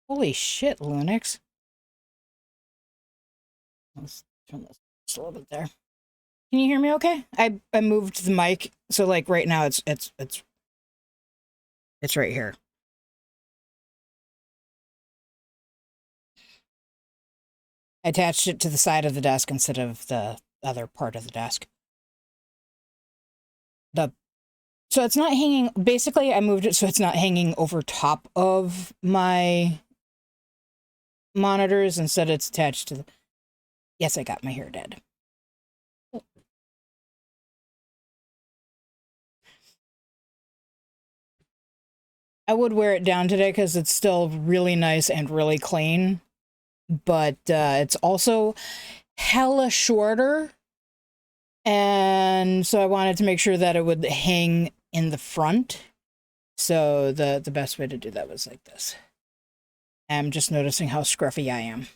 Holy shit, Linux. Let's turn this just a little bit there. Can you hear me okay? I moved the mic, so like right now it's right here. I attached it to the side of the desk instead of the other part of the desk. So it's not hanging, basically I moved it so it's not hanging over top of my monitors. Instead it's attached to the... Yes, I got my hair dead. I would wear it down today because it's still really nice and really clean. But it's also hella shorter. And so I wanted to make sure that it would hang in the front. So the best way to do that was like this. I'm just noticing how scruffy I am.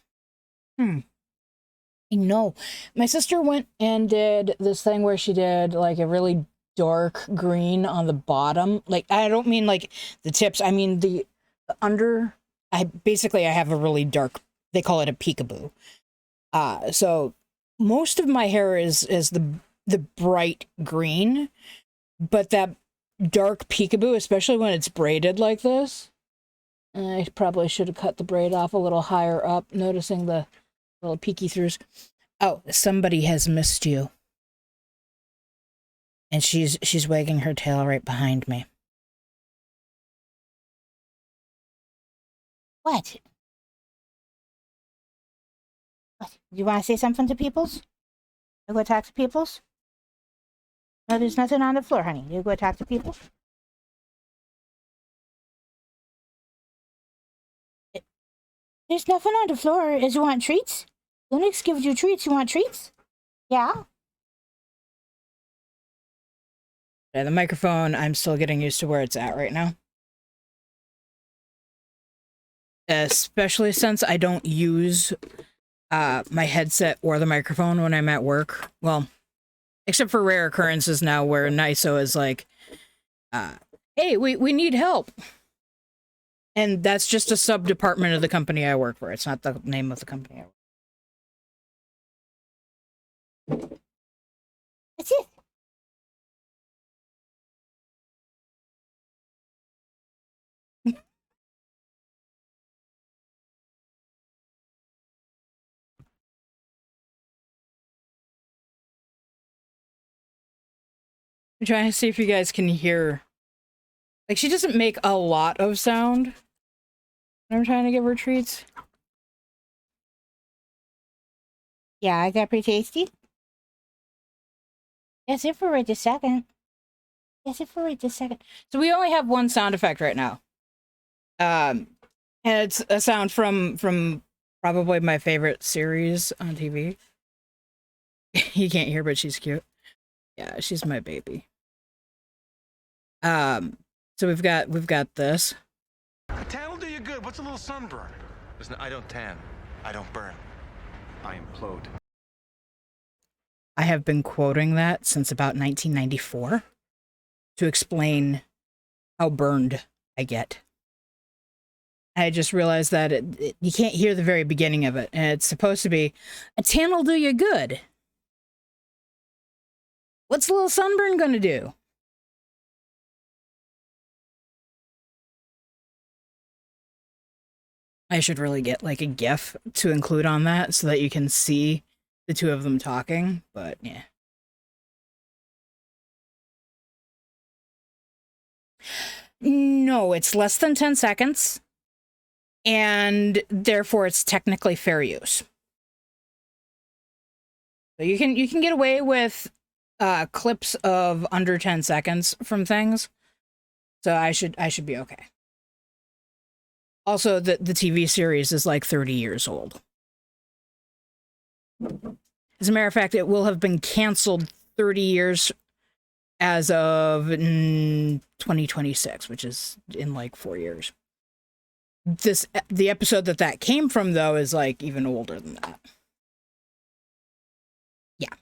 I know. My sister went and did this thing where she did like a really dark green on the bottom. Like, I don't mean like the tips. I mean the under. I have a really dark, they call it a peekaboo. So most of my hair is the bright green, but that dark peekaboo, especially when it's braided like this. I probably should have cut the braid off a little higher up, noticing the little peeky throughs. Oh, somebody has missed you. And she's wagging her tail right behind me. What? What? You want to say something to Peoples? You go talk to Peoples? No, there's nothing on the floor, honey. You go talk to Peoples? There's nothing on the floor. Is you want treats? Linux gives you treats. You want treats? Yeah? Yeah, the microphone, I'm still getting used to where it's at right now. Especially since I don't use my headset or the microphone when I'm at work. Well, except for rare occurrences now where NISO is like, hey, we need help. And that's just a sub-department of the company I work for. It's not the name of the company I work for. That's it. I'm trying to see if you guys can hear. Like, she doesn't make a lot of sound when I'm trying to give her treats. Yeah, I got pretty tasty. That's it for right this second. That's it for right this second. So we only have one sound effect right now. And it's a sound from probably my favorite series on TV. You can't hear, but she's cute. Yeah, she's my baby. So we've got this. A tan will do you good. What's a little sunburn? Listen, I don't tan. I don't burn. I implode. I have been quoting that since about 1994 to explain how burned I get. I just realized that you can't hear the very beginning of it, and it's supposed to be, a tan will do you good. What's a little sunburn gonna do? I should really get like a GIF to include on that so that you can see the two of them talking, but yeah. No, it's less than 10 seconds, and therefore it's technically fair use. So you can get away with clips of under 10 seconds from things. So I should be okay. Also, the TV series is like 30 years old. As a matter of fact, it will have been canceled 30 years as of 2026, which is in like 4 years. The episode that came from, though, is like even older than that. Yeah.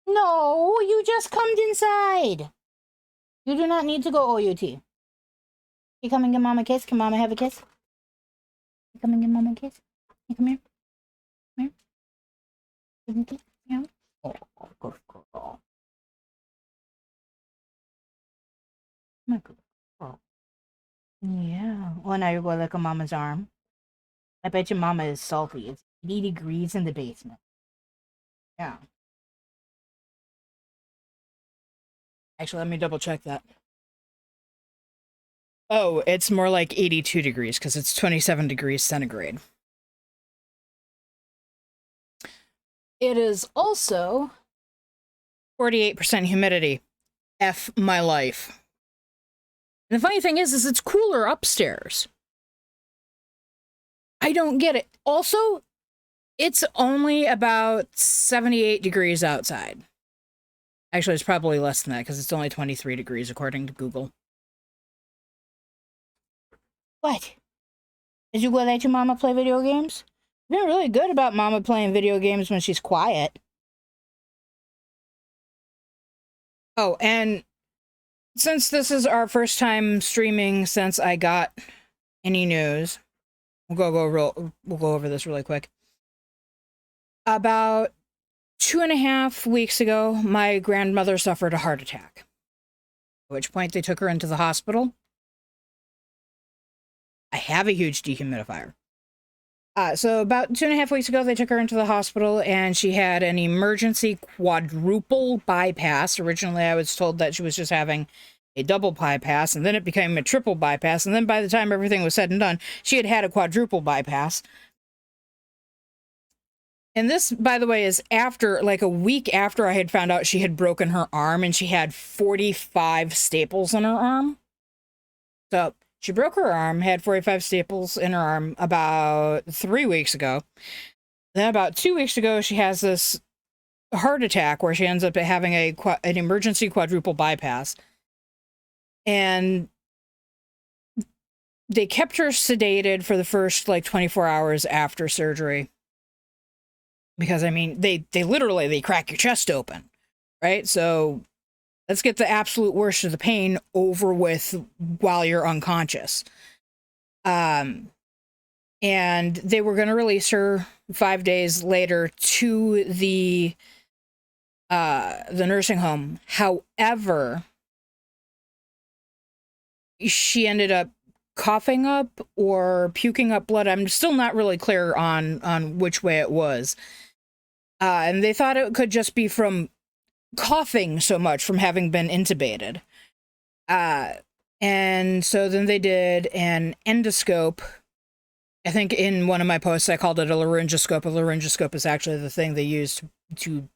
No, you just come inside. You do not need to go OUT. You come and give Mama a kiss? Can Mama have a kiss? You come and give Mama a kiss? You come here. Come here. Give me a kiss. Yeah. Oh, good girl. My good girl. Yeah. Well, now you're going to lick on Mama's arm. I bet your Mama is salty. It's 80 degrees in the basement. Yeah. Actually, let me double check that. Oh, it's more like 82 degrees because it's 27 degrees centigrade. It is also 48% humidity. F my life. And the funny thing is it's cooler upstairs. I don't get it. Also, it's only about 78 degrees outside. Actually, it's probably less than that because it's only 23 degrees according to Google. What? Did you go let your mama play video games? You've been really good about Mama playing video games when she's quiet. Oh, and since this is our first time streaming since I got any news, we'll go over this really quick. About 2.5 weeks ago, my grandmother suffered a heart attack. At which point they took her into the hospital. I have a huge dehumidifier. So about 2.5 weeks ago, they took her into the hospital and she had an emergency quadruple bypass. Originally, I was told that she was just having a double bypass, and then it became a triple bypass. And then by the time everything was said and done, she had had a quadruple bypass. And this, by the way, is after, like a week after I had found out she had broken her arm and she had 45 staples in her arm. So she broke her arm, had 45 staples in her arm about 3 weeks ago. Then about 2 weeks ago, she has this heart attack where she ends up having an emergency quadruple bypass. And they kept her sedated for the first, like, 24 hours after surgery. Because, I mean, they literally crack your chest open, right? So let's get the absolute worst of the pain over with while you're unconscious. And they were going to release her 5 days later to the nursing home. However, she ended up coughing up or puking up blood. I'm still not really clear on which way it was. And they thought it could just be from coughing so much from having been intubated. And so then they did an endoscope. I think in one of my posts I called it a laryngoscope. A laryngoscope is actually the thing they use to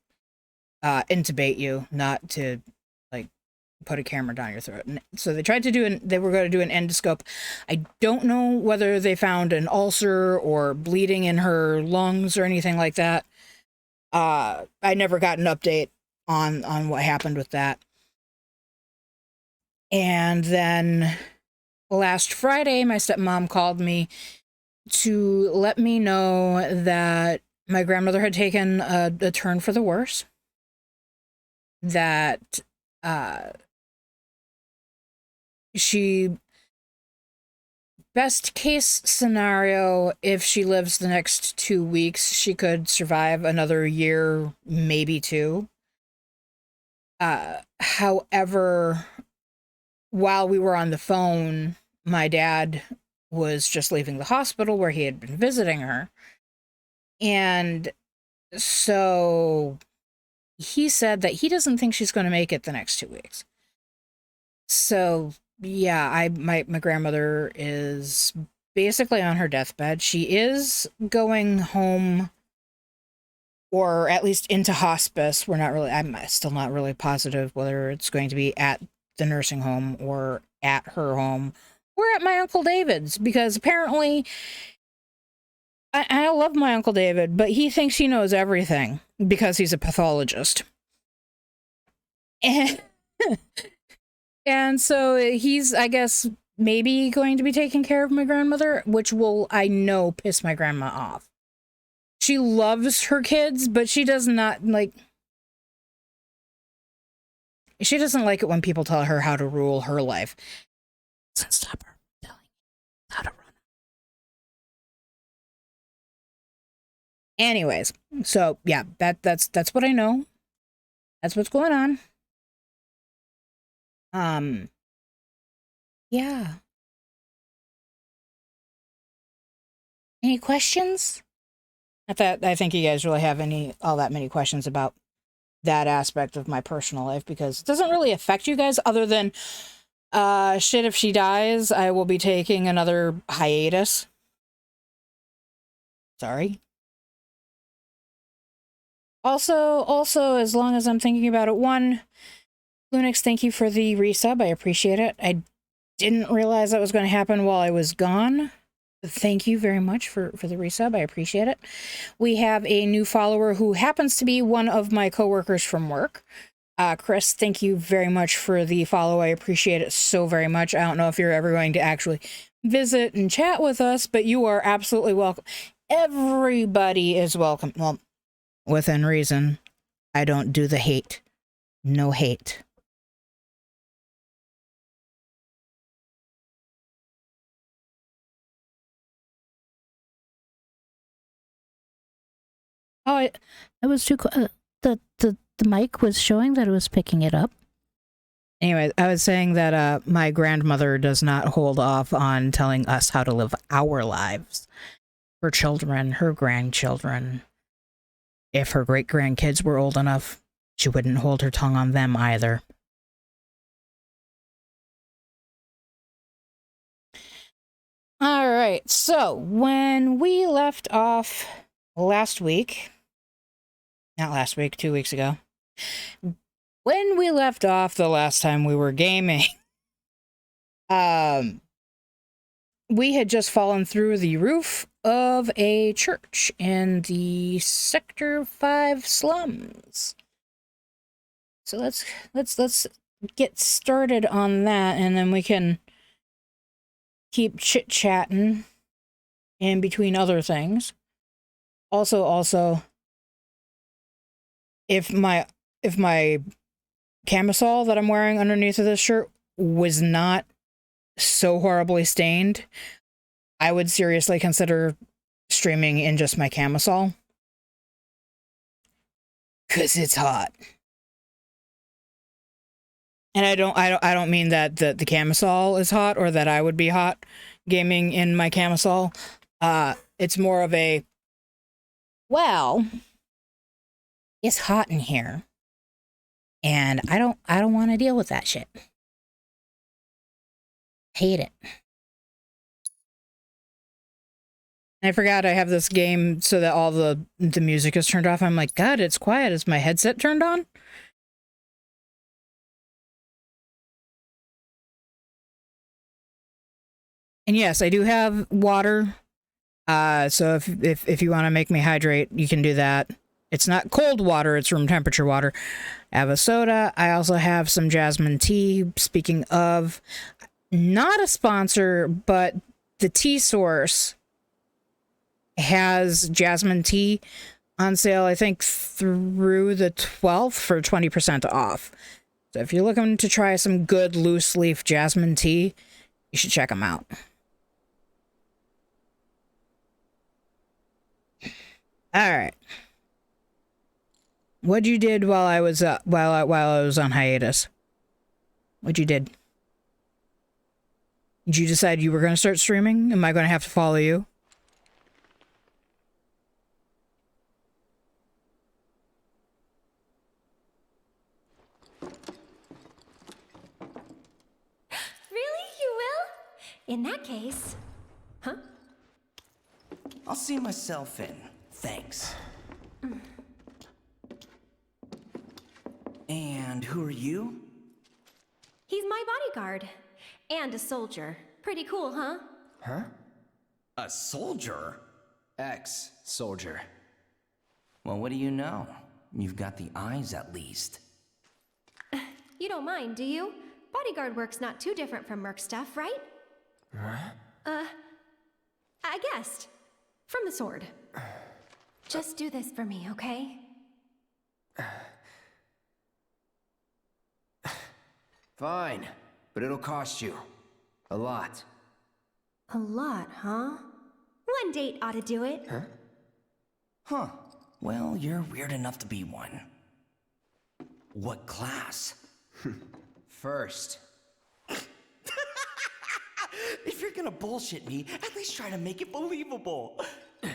intubate you, not to like put a camera down your throat. And so they tried to they were going to do an endoscope. I don't know whether they found an ulcer or bleeding in her lungs or anything like that. I never got an update on what happened with that. And then last Friday, my stepmom called me to let me know that my grandmother had taken a turn for the worse. That she, best case scenario, if she lives the next 2 weeks, she could survive another year, maybe 2. However, while we were on the phone, my dad was just leaving the hospital where he had been visiting her. And so he said that he doesn't think she's going to make it the next 2 weeks. So yeah, my grandmother is basically on her deathbed. She is going home, or at least into hospice. I'm still not really positive whether it's going to be at the nursing home or at her home or at my Uncle David's, because apparently I love my Uncle David, but he thinks he knows everything because he's a pathologist. And so he's, I guess, maybe going to be taking care of my grandmother, which will, I know, piss my grandma off. She loves her kids, but she does not, like... She doesn't like it when people tell her how to rule her life. Doesn't stop her telling how to run. Anyways, so yeah, that's what I know. That's what's going on. Yeah. Any questions? Not that I think you guys really have all that many questions about that aspect of my personal life, because it doesn't really affect you guys other than shit, if she dies, I will be taking another hiatus. Sorry. Also, as long as I'm thinking about it, one, Lunix, thank you for the resub. I appreciate it. I didn't realize that was going to happen while I was gone. Thank you very much for the resub. I appreciate it. We have a new follower who happens to be one of my coworkers from work. Chris, thank you very much for the follow. I appreciate it so very much. I don't know if you're ever going to actually visit and chat with us, but you are absolutely welcome. Everybody is welcome. Well, within reason. I don't do the hate. No hate. Oh, It was too. The mic was showing that it was picking it up. anyway, I was saying that my grandmother does not hold off on telling us how to live our lives. Her children, her grandchildren. If her great-grandkids were old enough, she wouldn't hold her tongue on them either. All right, so when we left off last week, not last week, 2 weeks ago, when we left off the last time we were gaming, we had just fallen through the roof of a church in the Sector 5 slums. So let's get started on that, and then we can keep chit-chatting in between other things. Also, if my camisole that I'm wearing underneath of this shirt was not so horribly stained, I would seriously consider streaming in just my camisole. 'Cause it's hot. And I don't mean that the camisole is hot or that I would be hot gaming in my camisole. It's more of a, well, it's hot in here, and I don't want to deal with that shit. Hate it. I forgot I have this game so that all the music is turned off. I'm like, God, it's quiet. Is my headset turned on? And yes, I do have water. So if you want to make me hydrate, you can do that. It's not cold water, it's room temperature water. I have a soda. I also have some jasmine tea. Speaking of, not a sponsor, but the tea source has jasmine tea on sale, I think through the 12th for 20% off. So if you're looking to try some good loose leaf jasmine tea, you should check them out. All right. What you did while I was while I was on hiatus? What you did? Did you decide you were going to start streaming? Am I going to have to follow you? Really? You will? In that case... Huh? I'll see myself in. Thanks. And who are you? He's my bodyguard. And a soldier. Pretty cool, huh? Huh? A soldier? Ex-soldier. Well, what do you know? You've got the eyes, at least. You don't mind, do you? Bodyguard work's not too different from merc stuff, right? Huh? I guessed. From the sword. Just do this for me, okay? Fine, but it'll cost you. A lot. A lot, huh? One date ought to do it. Huh? Huh. Well, you're weird enough to be one. What class? First. If you're gonna bullshit me, at least try to make it believable. Hey,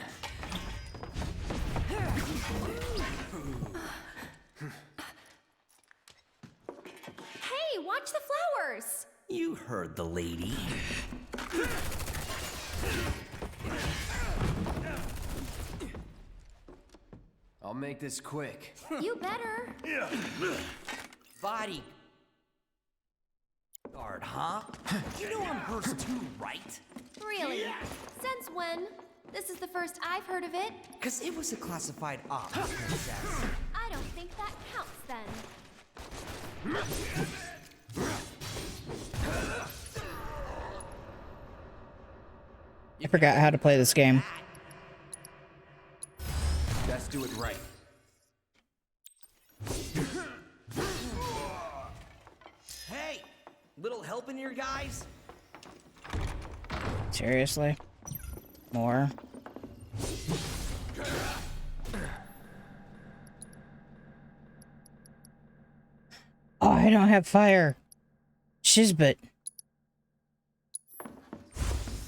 watch the flowers! You heard the lady. I'll make this quick. You better. Body guard, huh? You know I'm hers too, right? Really? Since when? This is the first I've heard of it. Cause it was a classified op, princess. I don't think that counts then. I forgot how to play this game. Let's do it right. Hey, little help in here, guys? Seriously? More? Oh, I don't have fire. Shizbit.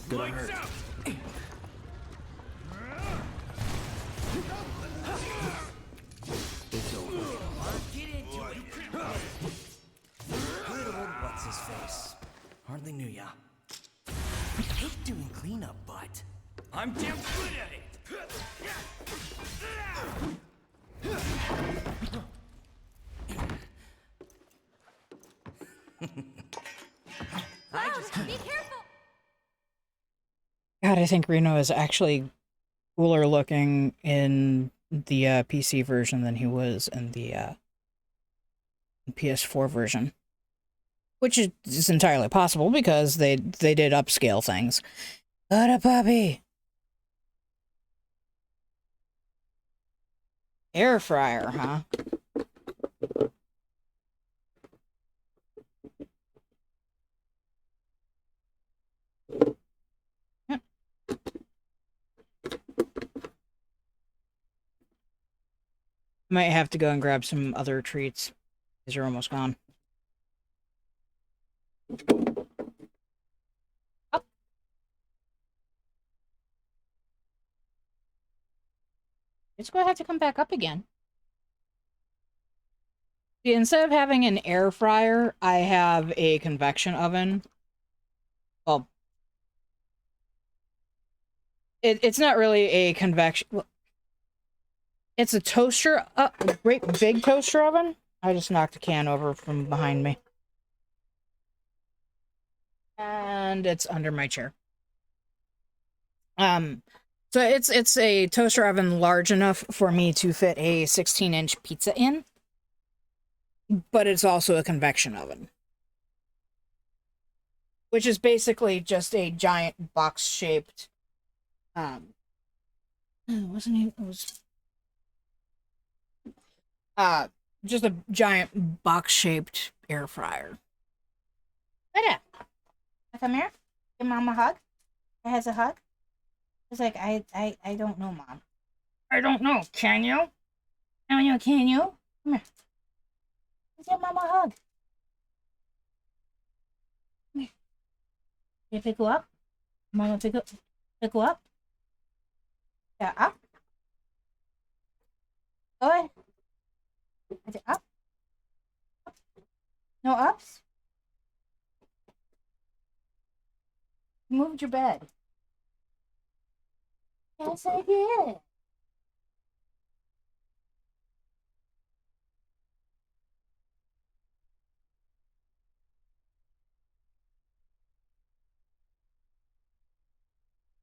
Gonna hurt. It's over. Get into it. Good old what's his face. Hardly knew ya. I hate doing cleanup, but I'm damn good at it. Cloud, be careful! God, I think Reno is actually cooler looking in the PC version than he was in the PS4 version. Which is entirely possible because they did upscale things. What a puppy! Air fryer, huh? Yep. Might have to go and grab some other treats because you're almost gone. Up. It's going to have to come back up again. See, instead of having an air fryer, I have a convection oven. Well, it's not really a convection. Well, it's a toaster, a great big toaster oven. I just knocked a can over from behind me. And it's under my chair. So it's a toaster oven large enough for me to fit a 16-inch pizza in, but it's also a convection oven, which is basically just a giant box-shaped. Just a giant box-shaped air fryer. What up? Come here. Give Mom a hug. It has a hug. It's like, I don't know, Mom. I don't know. Can you? Can you? Come here. Give Mom a hug. Come here. Can you pick her up? Mama, pick her up. Yeah, up. Go ahead. Is it up? No ups? You moved your bed. Yes, I did.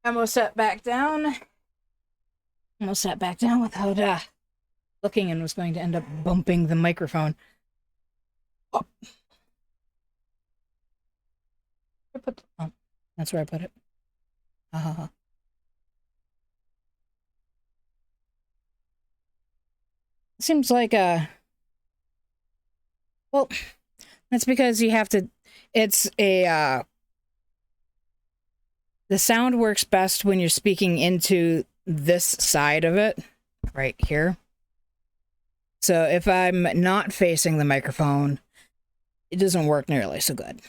Almost sat back down. Almost sat back down without looking and was going to end up bumping the microphone. Oh. Oh, that's where I put it. Seems like well, that's because you have to, it's a the sound works best when you're speaking into this side of it, right here. So if I'm not facing the microphone, it doesn't work nearly so good.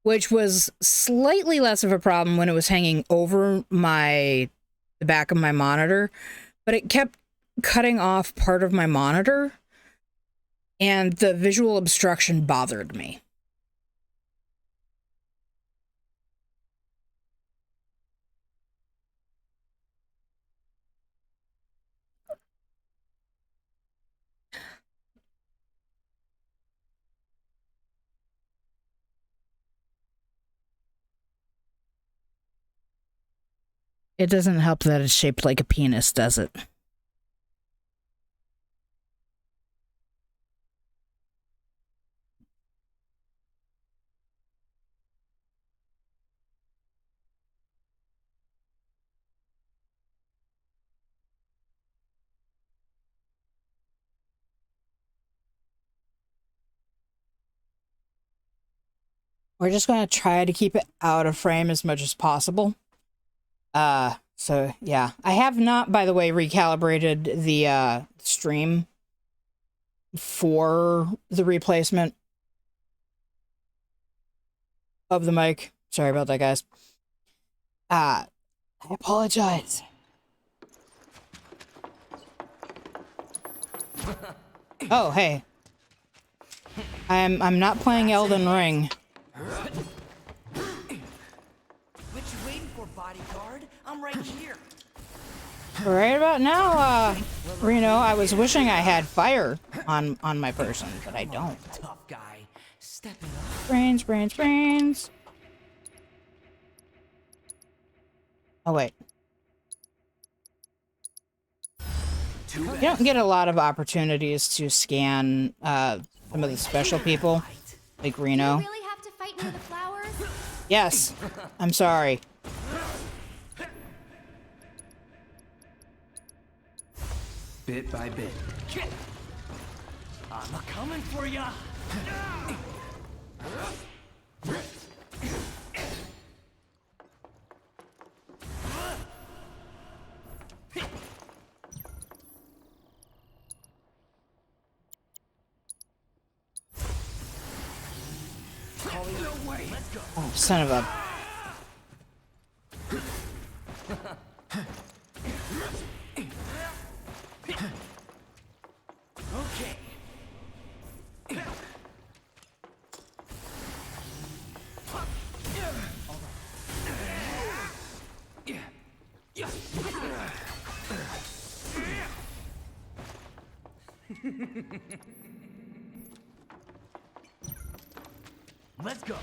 Which was slightly less of a problem when it was hanging over the back of my monitor, but it kept cutting off part of my monitor, and the visual obstruction bothered me. It doesn't help that it's shaped like a penis, does it? We're just going to try to keep it out of frame as much as possible. So yeah, I have not, by the way, recalibrated the stream for the replacement of the mic. Sorry about that, guys. I apologize. Oh, hey. I'm not playing Elden Ring. What you waiting for, bodyguard? I'm right here. Right about now, Reno, I was wishing I had fire on my person, but I don't. Tough guy. Stepping up. Brains. Oh, wait. You don't get a lot of opportunities to scan some of the special people, like Reno. You really have to fight near the flowers? Yes, I'm sorry. Bit by bit. I'm a coming for ya. Oh, son of a... Okay. Let's go.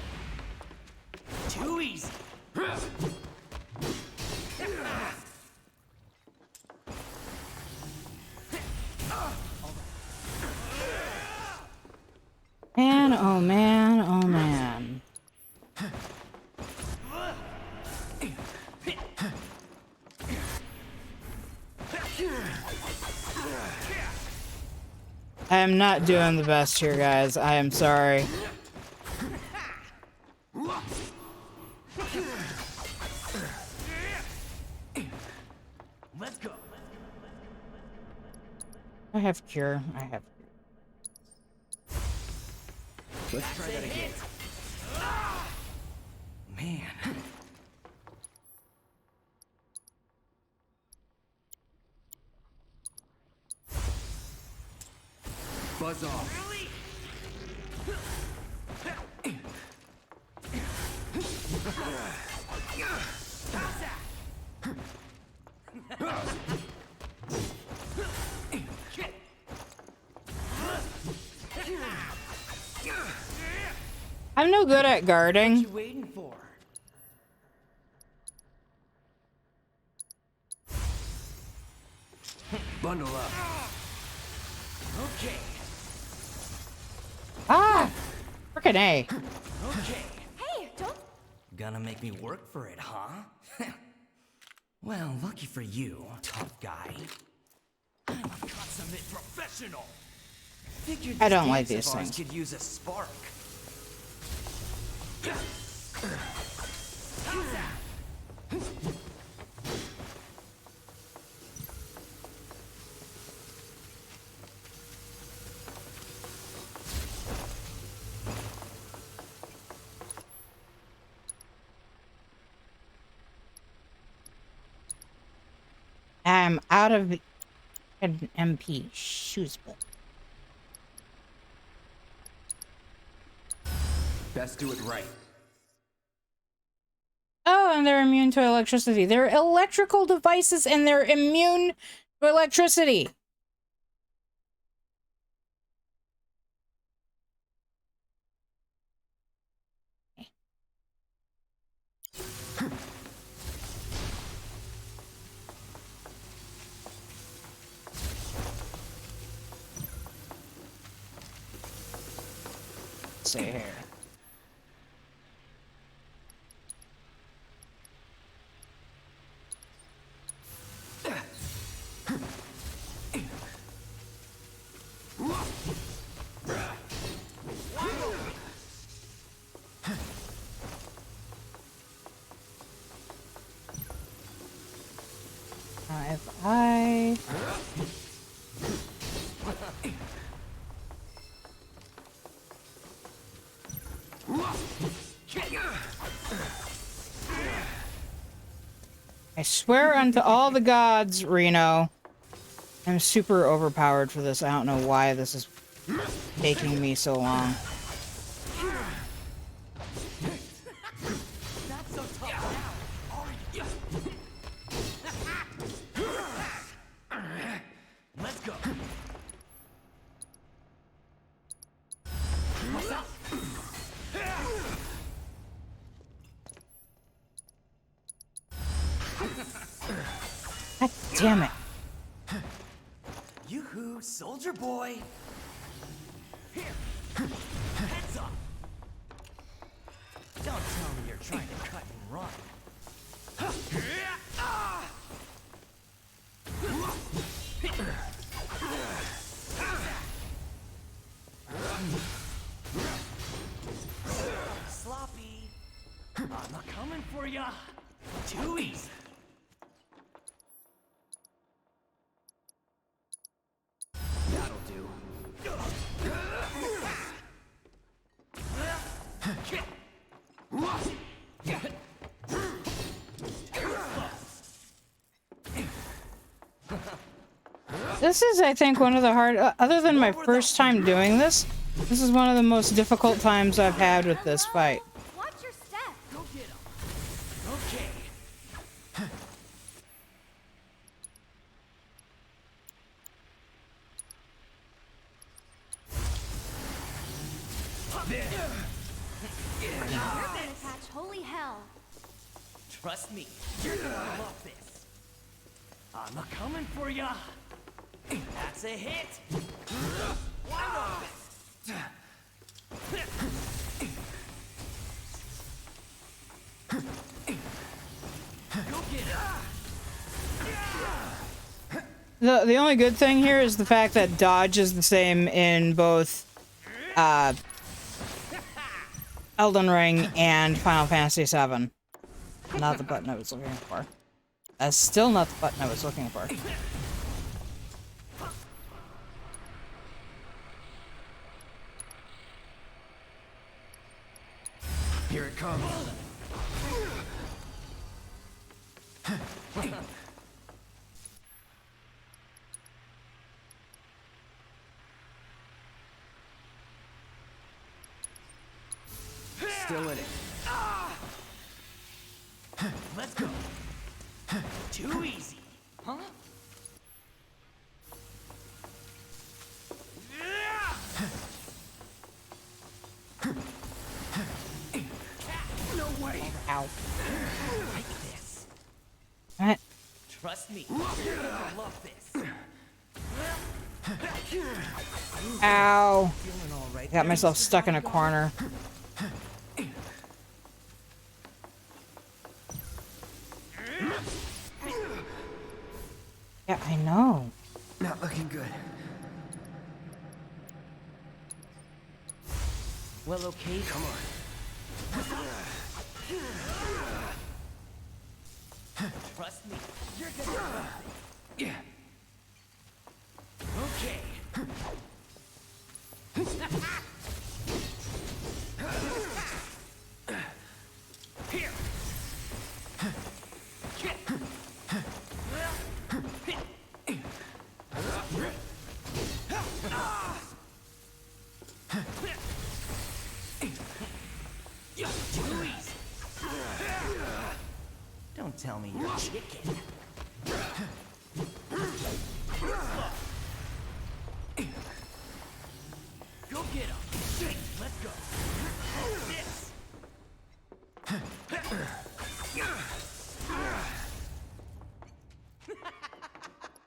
Too easy. Man, oh man, oh man. I am not doing the best here, guys. I am sorry. Let's go. I have cure. I have cure. Let's try that again. Man. Buzz off. Really? I'm no good at What guarding. you waiting for? Bundle up. Okay. Ah! Frickin' A. Okay. Hey, don't... Gonna make me work for it, huh? Well, lucky for you, tough guy. I'm a consummate professional. Figured I don't this like dance these of ours things. could use a spark. I'm out of an MP. Shoes. Best do it right. Oh, and they're immune to electricity. They're electrical devices and they're immune to electricity. Let's see here. If I... I swear unto all the gods, Reno, I'm super overpowered for this. I don't know why this is taking me so long. Let's go. God damn it. Yoo-hoo, soldier boy. Here. Heads up. Don't tell me you're trying to cut and run. Sloppy. I'm not coming for ya. Too easy. That'll do. This is, I think, one of the hard... other than my first time doing this, this is one of the most difficult times I've had with this fight. Watch your step. Go get him. Okay. You're gonna catch holy hell. Trust me, you're gonna love this. I'm not coming for ya. That's a hit. Wide open. Go get it. The only good thing here is the fact that dodge is the same in both Elden Ring and Final Fantasy VII. Not the button I was looking for. That's still not the button I was looking for. Here it comes. Still in it. Let's go. Too easy, huh? No way. Ow. Like this. Alright. Trust me, you're gonna love this. Ow. Feeling all right. Got myself stuck in a corner. Yeah, I know. Not looking good. Well, okay, come on. Trust me, you're gonna love this. Okay. Here. Don't tell me you're chicken. Go get him. Let's go. This.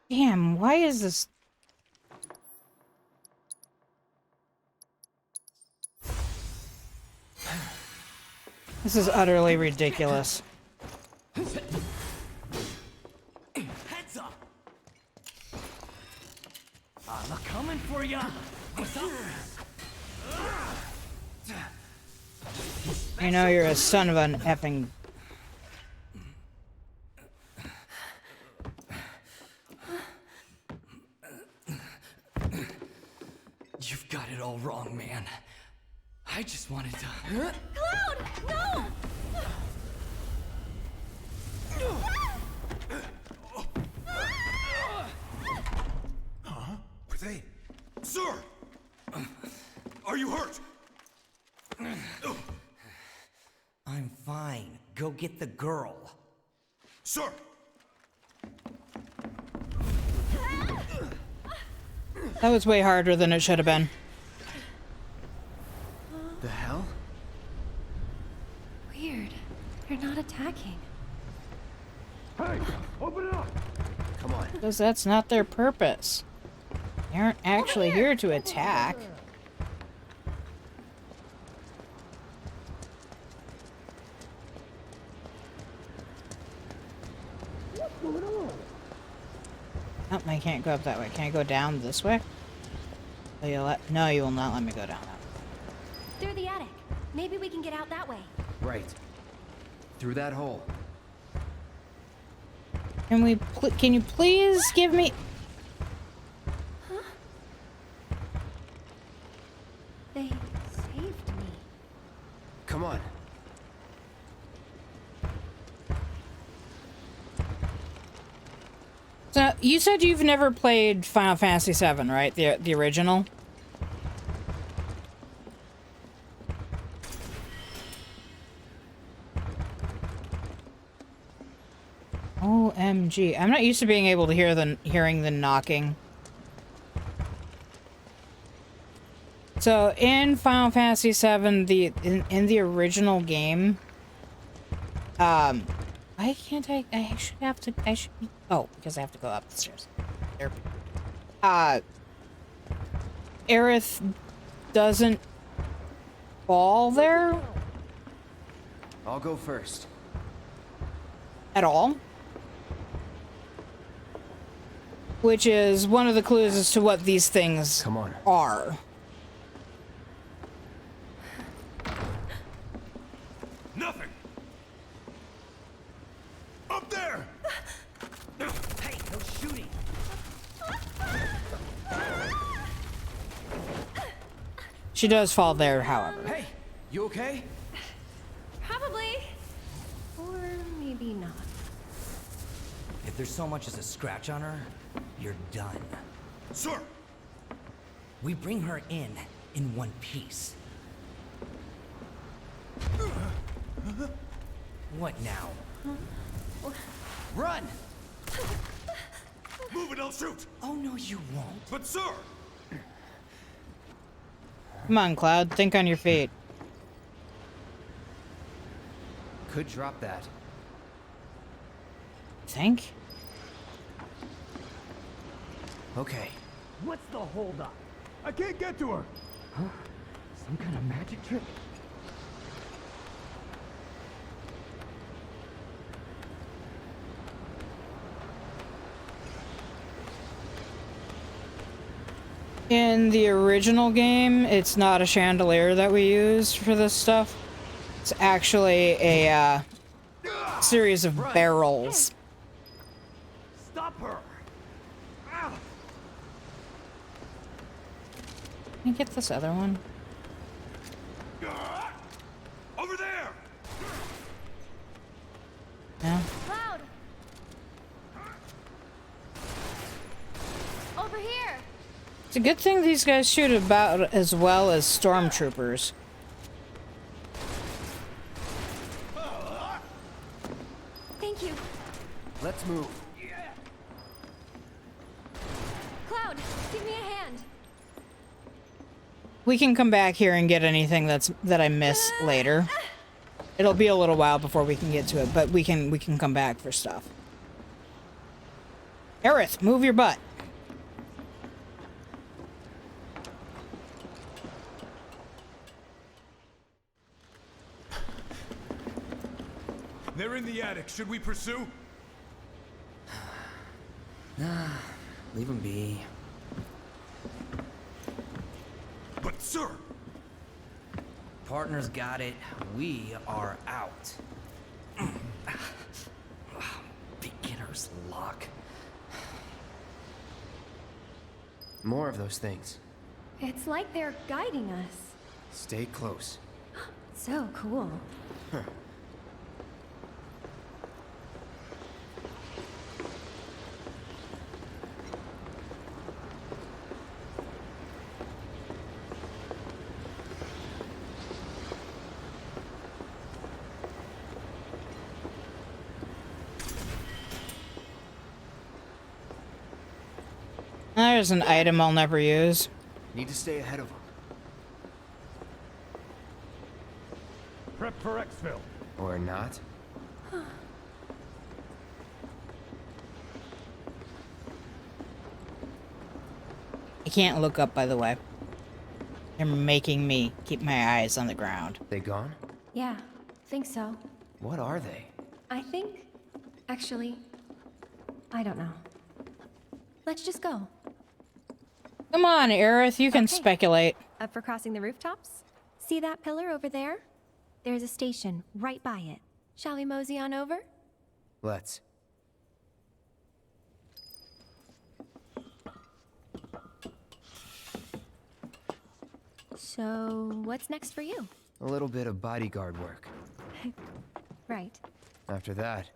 Damn, why is this? This is utterly ridiculous. Heads up. I'm coming for ya. What's up? I know you're a son of an effing. You've got it all wrong, man. I just wanted to... Cloud! No! They... Sir! Are you hurt? I'm fine. Go get the girl. Sir! That was way harder than it should have been. The hell? Weird. You're not attacking. Hey! Open it up! Come on. Because that's not their purpose. They aren't actually here to attack. Oh, I can't go up that way. Can I go down this way? Oh, no, you will not let me go down that way. Through the attic. Maybe we can get out that way. Right. Through that hole. Can you please give me... Huh? They saved me. Come on. So, you said you've never played Final Fantasy VII, right? The original? OMG. I'm not used to being able to hearing the knocking. So, in Final Fantasy VII, in the original game, why can't I should be, oh, because I have to go up the stairs. There. Aerith doesn't fall there I'll go first. at all. Which is one of the clues as to what these things Come on. are. Nothing! Up there! Hey, no shooting. She does fall there, however. Hey, you okay? Probably. Or maybe not. If there's so much as a scratch on her, you're done. Sir! We bring her in one piece. What now? Run! Move it, I'll shoot! Oh, no, you won't. But sir! Come on, Cloud. Think on your feet. Could drop that. Think? Okay. What's the holdup? I can't get to her. Huh? Some kind of magic trick? In the original game, it's not a chandelier that we use for this stuff. It's actually a series of barrels. Stop her! Can I get this other one? Over there! No? Cloud! Over here! It's a good thing these guys shoot about as well as stormtroopers. Thank you. to. Let's move. Cloud, give me a hand. We can come back here and get anything that I miss later. It'll be a little while before we can get to it, but we can come back for stuff. Aerith, move your butt. They're in the attic. Should we pursue? Nah, leave them be. But sir! Partners got it. We are out. Beginner's luck. More of those things. It's like they're guiding us. Stay close. So cool. There's an item I'll never use. Need to stay ahead of them. Prep for exfil. Or not. I can't look up, by the way. You're making me keep my eyes on the ground. They gone? Yeah, think so. What are they? I think... Actually, I don't know. Let's just go. Come on, Aerith, you can Okay. speculate. Up for crossing the rooftops? See that pillar over there? There's a station right by it. Shall we mosey on over? Let's. So, what's next for you? A little bit of bodyguard work. Right. After that,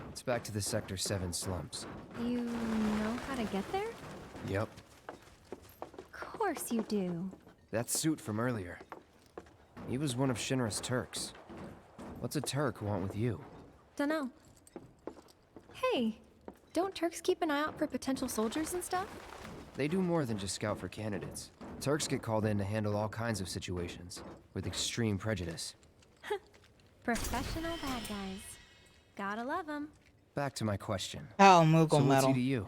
it's back to the Sector 7 slumps. You know how to get there? Yep. Of course you do. That suit from earlier. He was one of Shinra's Turks. What's a Turk want with you? Dunno. Hey, don't Turks keep an eye out for potential soldiers and stuff? They do more than just scout for candidates. Turks get called in to handle all kinds of situations, with extreme prejudice. Professional bad guys. Gotta love them. Back to my question. Oh, So Moogle what's Metal. he to you?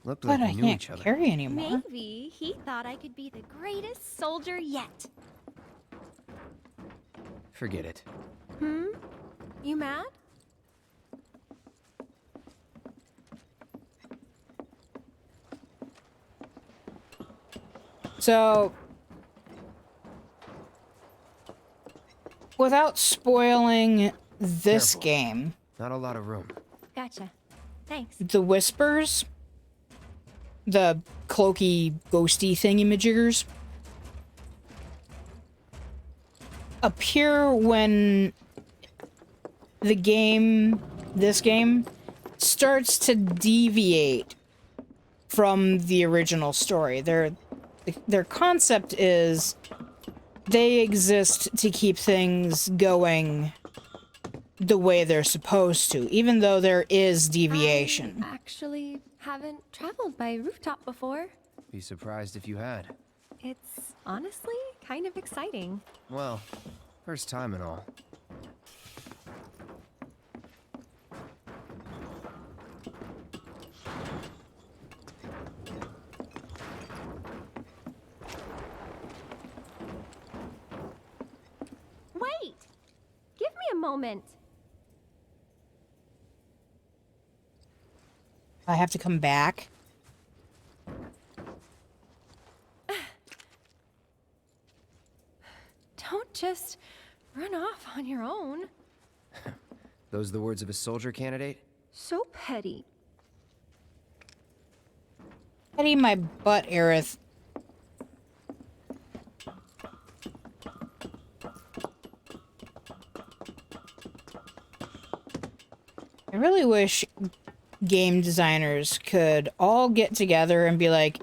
Looked But like I we knew can't each other. carry anymore. Maybe he thought I could be the greatest soldier yet. Forget it. You mad? So, without spoiling this Careful. game, Not a lot of room. Gotcha. Thanks. the whispers, the cloaky, ghosty thingy-majiggers, appear when this game, starts to deviate from the original story. Their concept is they exist to keep things going the way they're supposed to, even though there is deviation. I actually haven't traveled by rooftop before. Be surprised if you had. It's honestly kind of exciting. Well, first time and all. Wait! Give me a moment. I have to come back. Don't just run off on your own. Those the words of a soldier candidate? So petty. Petty my butt, Aerith. I really wish game designers could all get together and be like,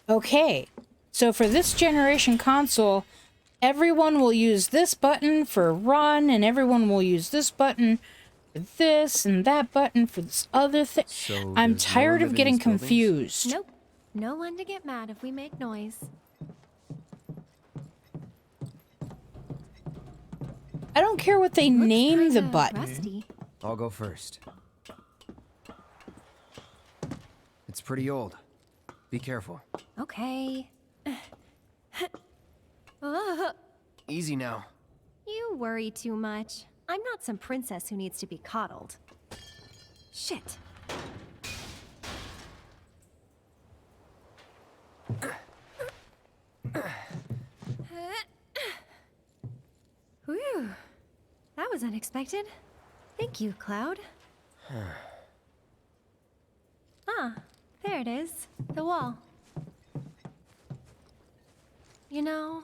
okay, so for this generation console, everyone will use this button for run, and everyone will use this button for this and that button for this other thing. So I'm does no tired one of live in getting these buildings? confused. Nope. No one to get mad if we make noise. I don't care what they Looks name the kinda button. rusty. I'll go first. It's pretty old. Be careful. Okay. Easy now. You worry too much. I'm not some princess who needs to be coddled. Shit. Whew. That was unexpected. Thank you, Cloud. Ah, there it is. The wall. You know,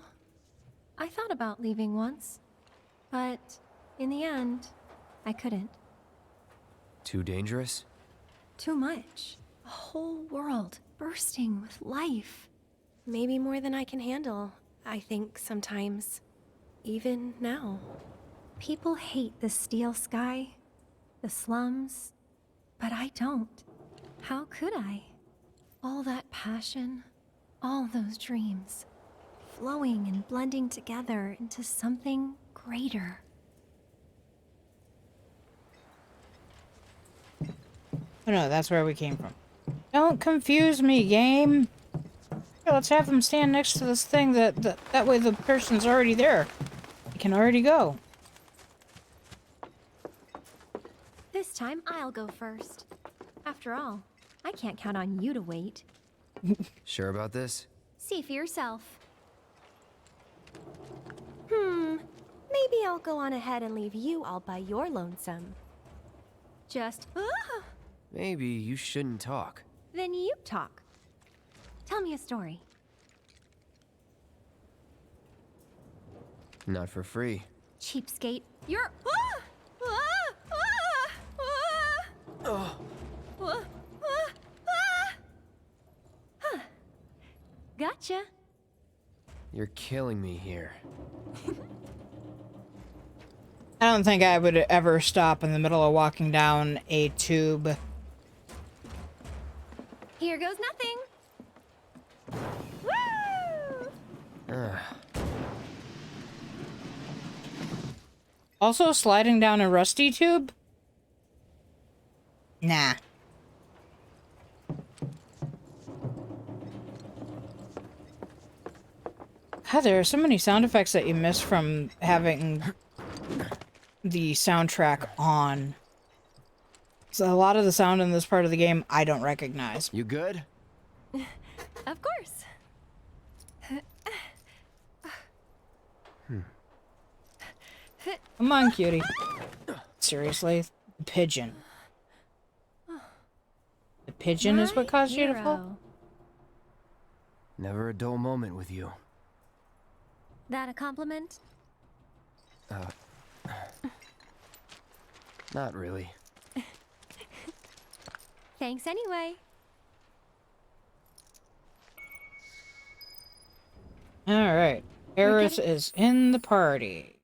I thought about leaving once, but in the end, I couldn't. Too dangerous? Too much. A whole world bursting with life. Maybe more than I can handle, I think sometimes. Even now. People hate the steel sky, the slums, but I don't. How could I? All that passion, all those dreams, flowing and blending together into something greater. Oh no, that's where we came from. Don't confuse me, game. Yeah, let's have them stand next to this thing that way the person's already there. They can already go. This time I'll go first. After all, I can't count on you to wait. Sure about this? See for yourself. Maybe I'll go on ahead and leave you all by your lonesome. Just, Maybe you shouldn't talk. then you talk. Tell me a story. Not for free. Cheapskate. You're. Gotcha. You're killing me here. I don't think I would ever stop in the middle of walking down a tube. Here goes nothing. Woo! Also, sliding down a rusty tube? Nah. God, there are so many sound effects that you miss from having the soundtrack on. So a lot of the sound in this part of the game I don't recognize. You good? Of course. Come on, cutie. Seriously? The pigeon. The pigeon is what caused you to fall? Hero. Never a dull moment with you. That a compliment? Not really. Thanks anyway. Alright. Eris is in the party.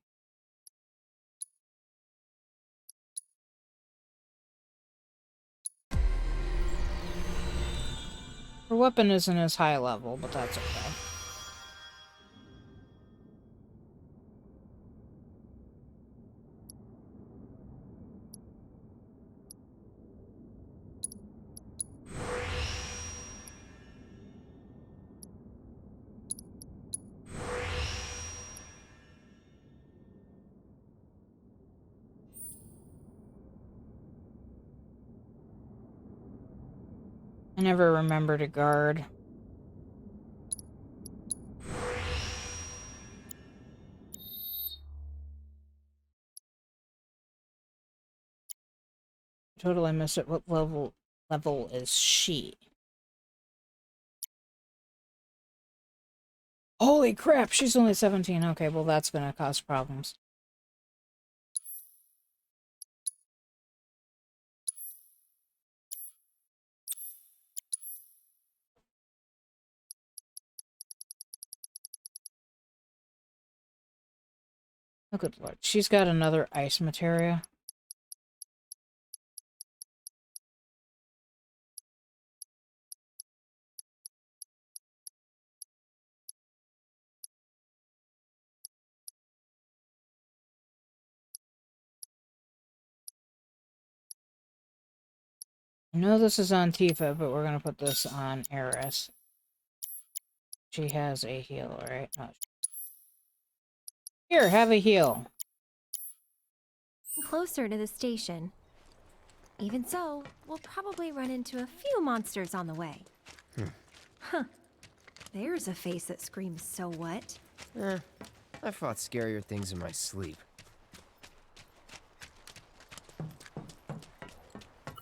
Her weapon isn't as high level, but that's okay. I never remember to guard. Totally missed it. What level is she? Holy crap, she's only 17. Okay, well that's gonna cause problems. Oh good lord, she's got another ice materia. I know this is on Tifa, but we're gonna put this on Eris. She has a heal, right? Oh. Here, have a heal. Closer to the station. Even so, we'll probably run into a few monsters on the way. Huh. There's a face that screams, "So what?" I fought scarier things in my sleep.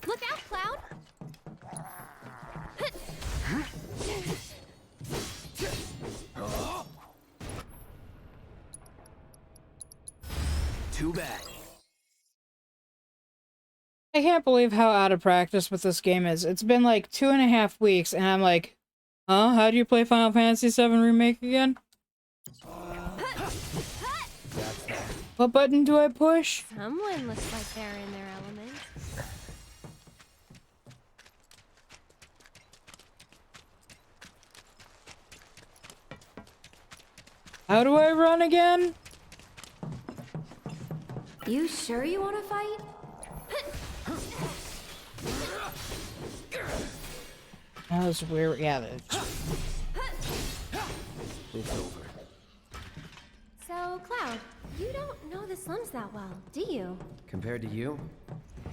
Look out, Cloud! Too bad. I can't believe how out of practice with this game is. It's been like 2.5 weeks, and I'm like, huh? How do you play Final Fantasy VII Remake again? What button do I push? Someone looks like they're in their element. How do I run again? You sure you want to fight? That was weird. Yeah. It's over. So, Cloud, you don't know the slums that well, do you? Compared to you?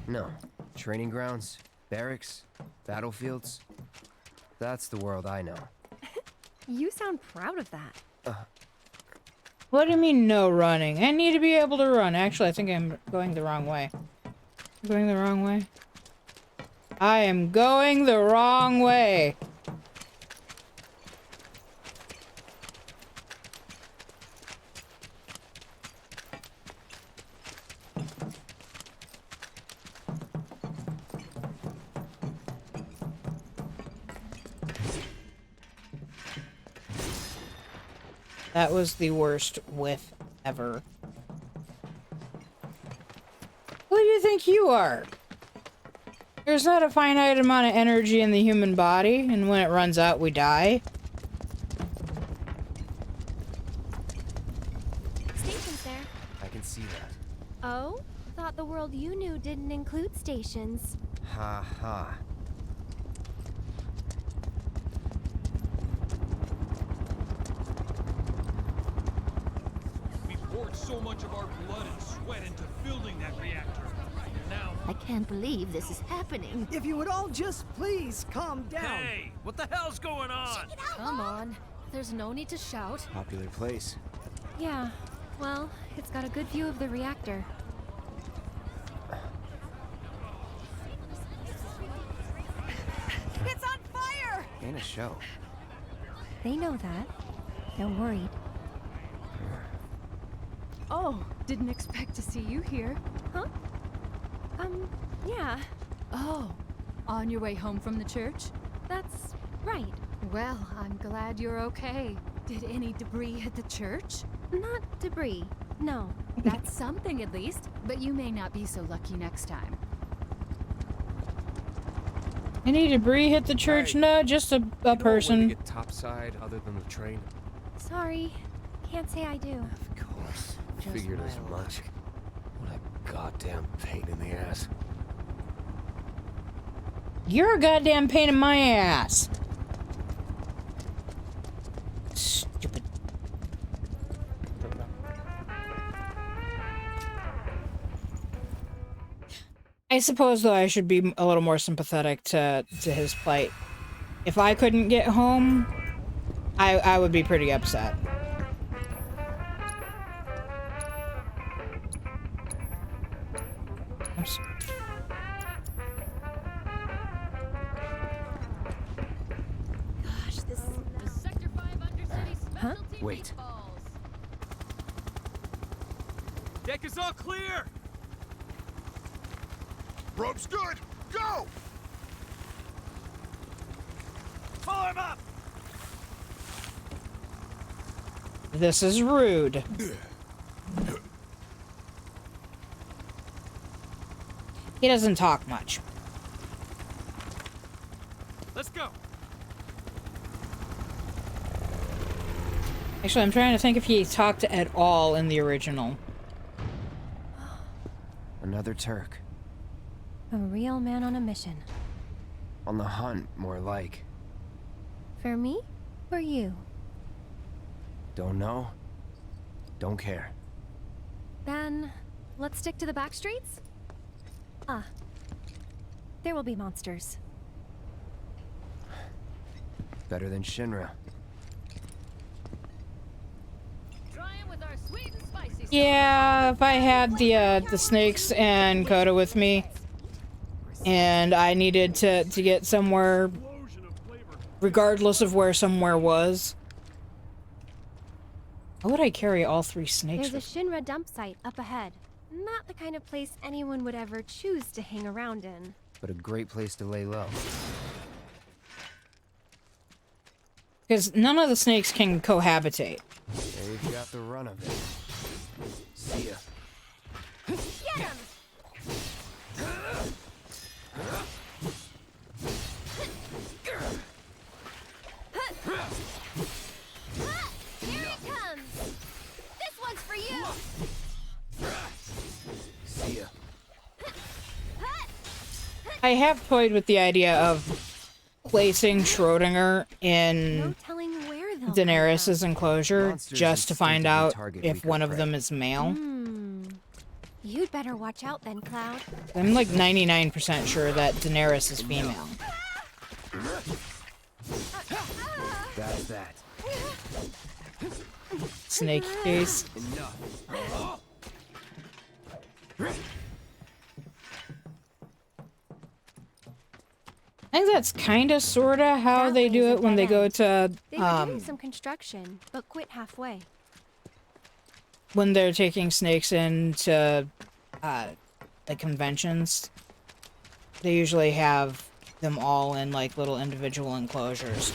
No. Training grounds, barracks, battlefields. That's the world I know. You sound proud of that. What do you mean no running? I need to be able to run. Actually, I think I'm going the wrong way. I'm going the wrong way. I am going the wrong way. That was the worst whiff ever. Who do you think you are? There's not a finite amount of energy in the human body, and when it runs out, we die. Station's there. I can see that. Oh? Thought the world you knew didn't include stations. Ha ha. We poured so much of our blood and sweat into building that reactor. Now, I can't believe this is happening. If you would all just please calm down. hey, what the hell's going on? Come on. There's no need to shout. Popular place. Yeah, well, it's got a good view of the reactor. It's on fire! Ain't a show. They know that. They're worried. Oh, didn't expect to see you here. Huh? Yeah, Oh, on your way home from the church? that's right. Well, I'm glad you're okay. Did any debris hit the church? Not debris, no. That's something at least, but you may not be so lucky next time. Any debris hit the church? Hey, No, just a When person. to get topside other than the train? Sorry, can't say I do. Of course. Figured as much. What a goddamn pain in the ass. You're a goddamn pain in my ass. Stupid. I suppose, though, I should be a little more sympathetic to his plight. If I couldn't get home, I would be pretty upset. Oops. Gosh, this... The Sector 5 Undercity specialty Wait. meatballs. Deck is all clear! Rope's good. Go! Form up! This is rude. He doesn't talk much. Let's go! Actually, I'm trying to think if he talked at all in the original. Another Turk. A real man on a mission. On the hunt, more like. For me? For you? Don't know. Don't care. Then, let's stick to the back streets? Ah. There will be monsters. Better than Shinra. Trying with our sweet and spicy Yeah, if I had the snakes and Coda with me, and I needed to get somewhere, regardless of where somewhere was. Why would I carry all 3 snakes? There's a Shinra dump site up ahead. Not the kind of place anyone would ever choose to hang around in. But a great place to lay low. Because none of the snakes can cohabitate. They've got the run of it. See ya. Get him! Here he comes! This one's for you! See ya. I have toyed with the idea of placing Schrodinger in No telling where they'll Daenerys' enclosure Monsters just to find instinctively out target if weaker one of prey. them is male. You'd better watch out then, Cloud. I'm like 99% sure that Daenerys is female. That's that. Snake case. Enough. I think that's kinda sorta how That they way do is a it when dead they go end. to They were doing some construction, but quit halfway. when they're taking snakes into like conventions. They usually have them all in like little individual enclosures.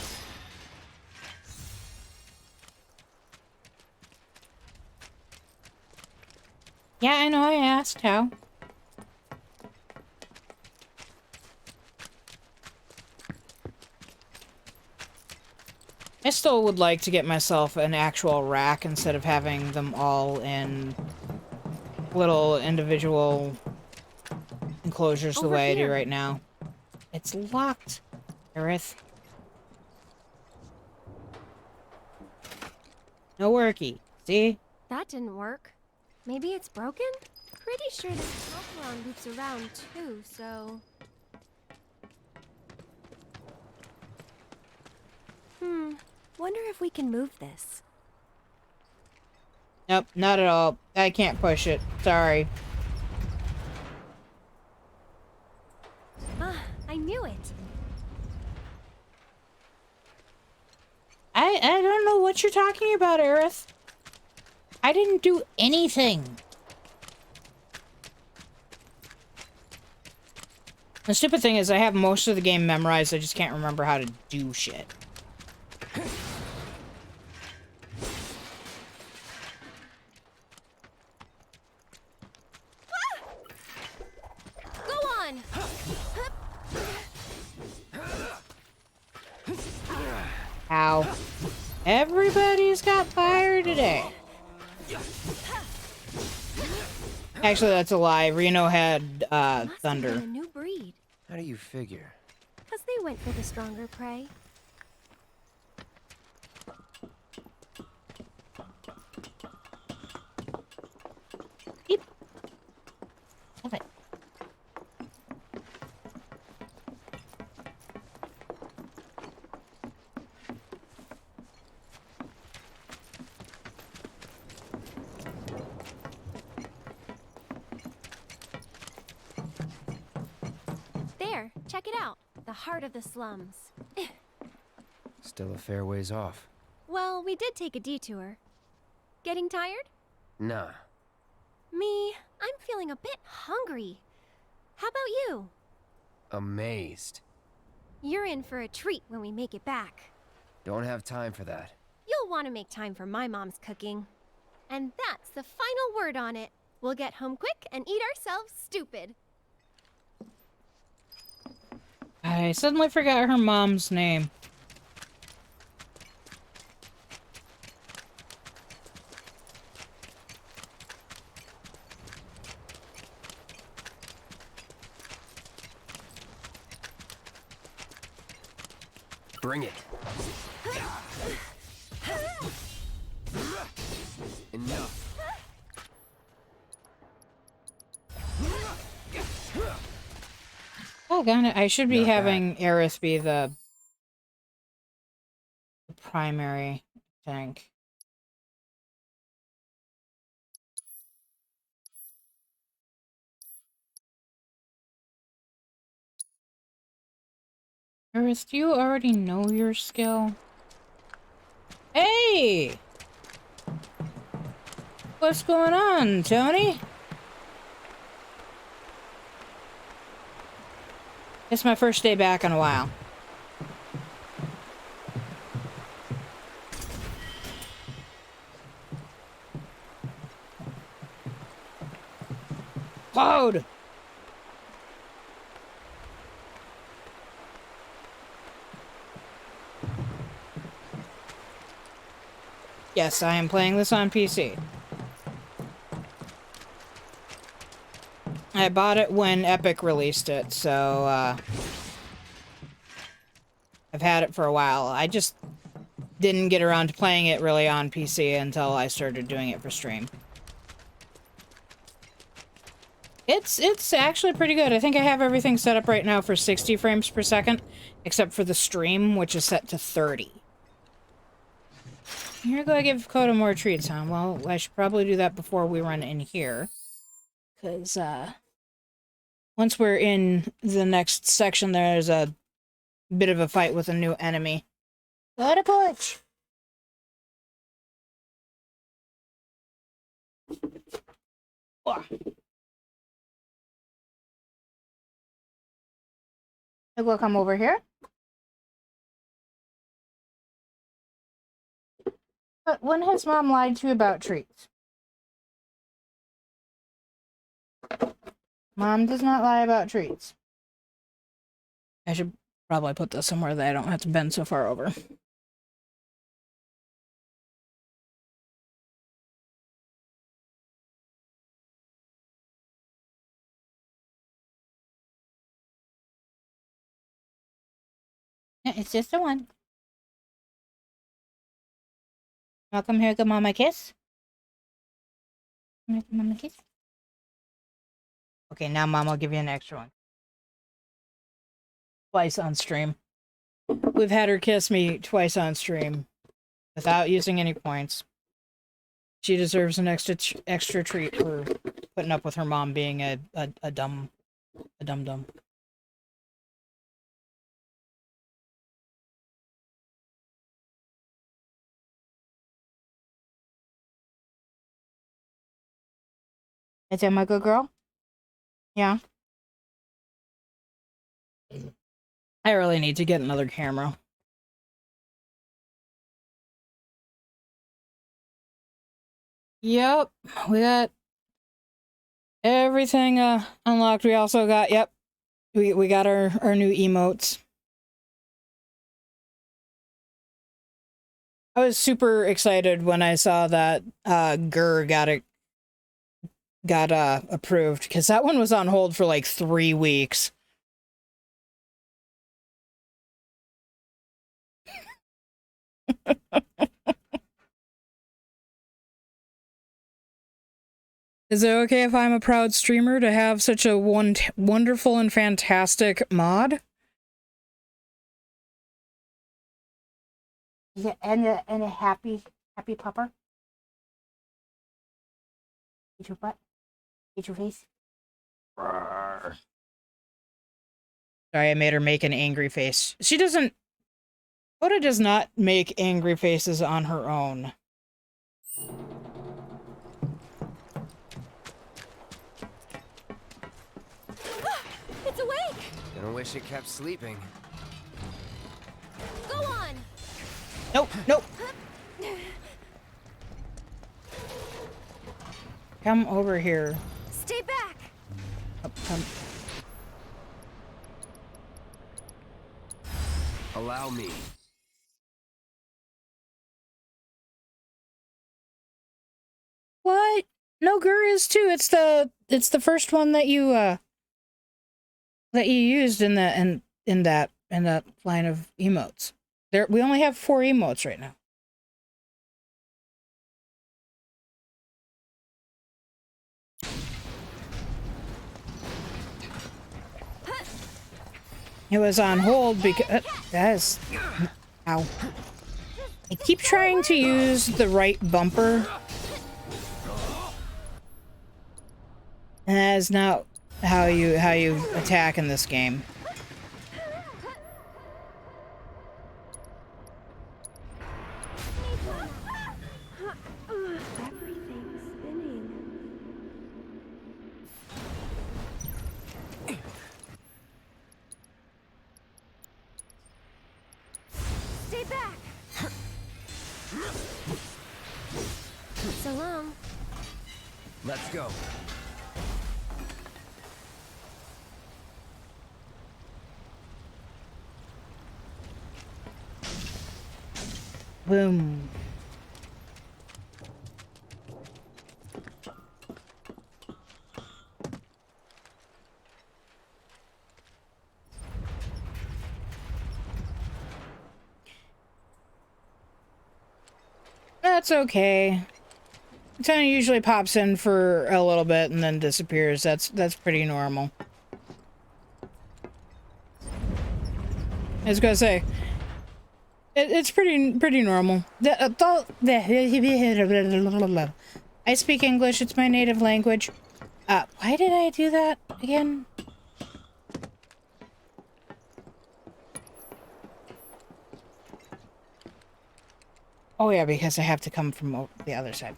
Yeah, I know, I asked how. I still would like to get myself an actual rack instead of having them all in little individual enclosures the Over way I do here. right now. It's locked, Aerith. No worky. See? That didn't work. Maybe it's broken? Pretty sure this Pokemon loops around too, so... Wonder if we can move this. Nope, not at all. I can't push it. Sorry. Ah, I knew it. I don't know what you're talking about, Aerith. I didn't do anything. The stupid thing is I have most of the game memorized, I just can't remember how to do shit. Go on! Ow. Everybody's got fire today. Actually, that's a lie. Reno had Must have been thunder. a new breed. How do you figure? Because they went for the stronger prey. Beep. Have it. There, check it out. The heart of the slums. Still a fair ways off. Well, we did take a detour. Getting tired? Nah. Me, I'm feeling a bit hungry. How about you? Amazed. You're in for a treat when we make it back. Don't have time for that. You'll want to make time for my mom's cooking. And that's the final word on it. We'll get home quick and eat ourselves stupid. I suddenly forgot her mom's name. Bring it. Enough. Oh, God, I should be Not having Aerith be the primary, I think. Aerith, do you already know your skill? Hey! What's going on, Tony? It's my first day back in a while. Cloud! Yes, I am playing this on PC. I bought it when Epic released it, so, I've had it for a while. I just didn't get around to playing it really on PC until I started doing it for stream. It's actually pretty good. I think I have everything set up right now for 60 frames per second, except for the stream, which is set to 30. You're gonna give Coda more treats, huh? Well, I should probably do that before we run in here. Because, once we're in the next section, there's a bit of a fight with a new enemy. What a push! Oh. We'll come over here. But when has Mom lied to you about treats? Mom does not lie about treats. I should probably put this somewhere that I don't have to bend so far over. Yeah, it's just the one. Welcome here, give Mama a kiss. Give Mama a kiss. Okay, now Mom will give you an extra one. Twice on stream. We've had her kiss me twice on stream without using any points. She deserves an extra treat for putting up with her mom being a dum-dum. Is that my good girl? Yeah. I really need to get another camera. Yep, we got everything unlocked. We also got, yep, we got our new emotes. I was super excited when I saw that GUR got approved, because that one was on hold for like 3 weeks. Is it okay if I'm a proud streamer to have such a wonderful and fantastic mod? Yeah, and a happy pupper. Eat your butt. Eat your face. Sorry, I made her make an angry face. She doesn't... Coda does not make angry faces on her own. It's awake! Gonna wish it kept sleeping. Go on! Nope, nope. Come over here. Stay back! Come. Allow me. What? No, GUR is too. It's the first one that you used in that line of emotes. We only have 4 emotes right now. It was on hold because that's ow. I keep trying to use the right bumper. And that is not how you attack in this game. Everything's spinning. Stay back. So long. Let's go. Boom. That's okay. It usually pops in for a little bit and then disappears. That's pretty normal. I was gonna say, it's pretty normal. I speak English. It's my native language. Why did I do that again? Oh yeah, because I have to come from the other side.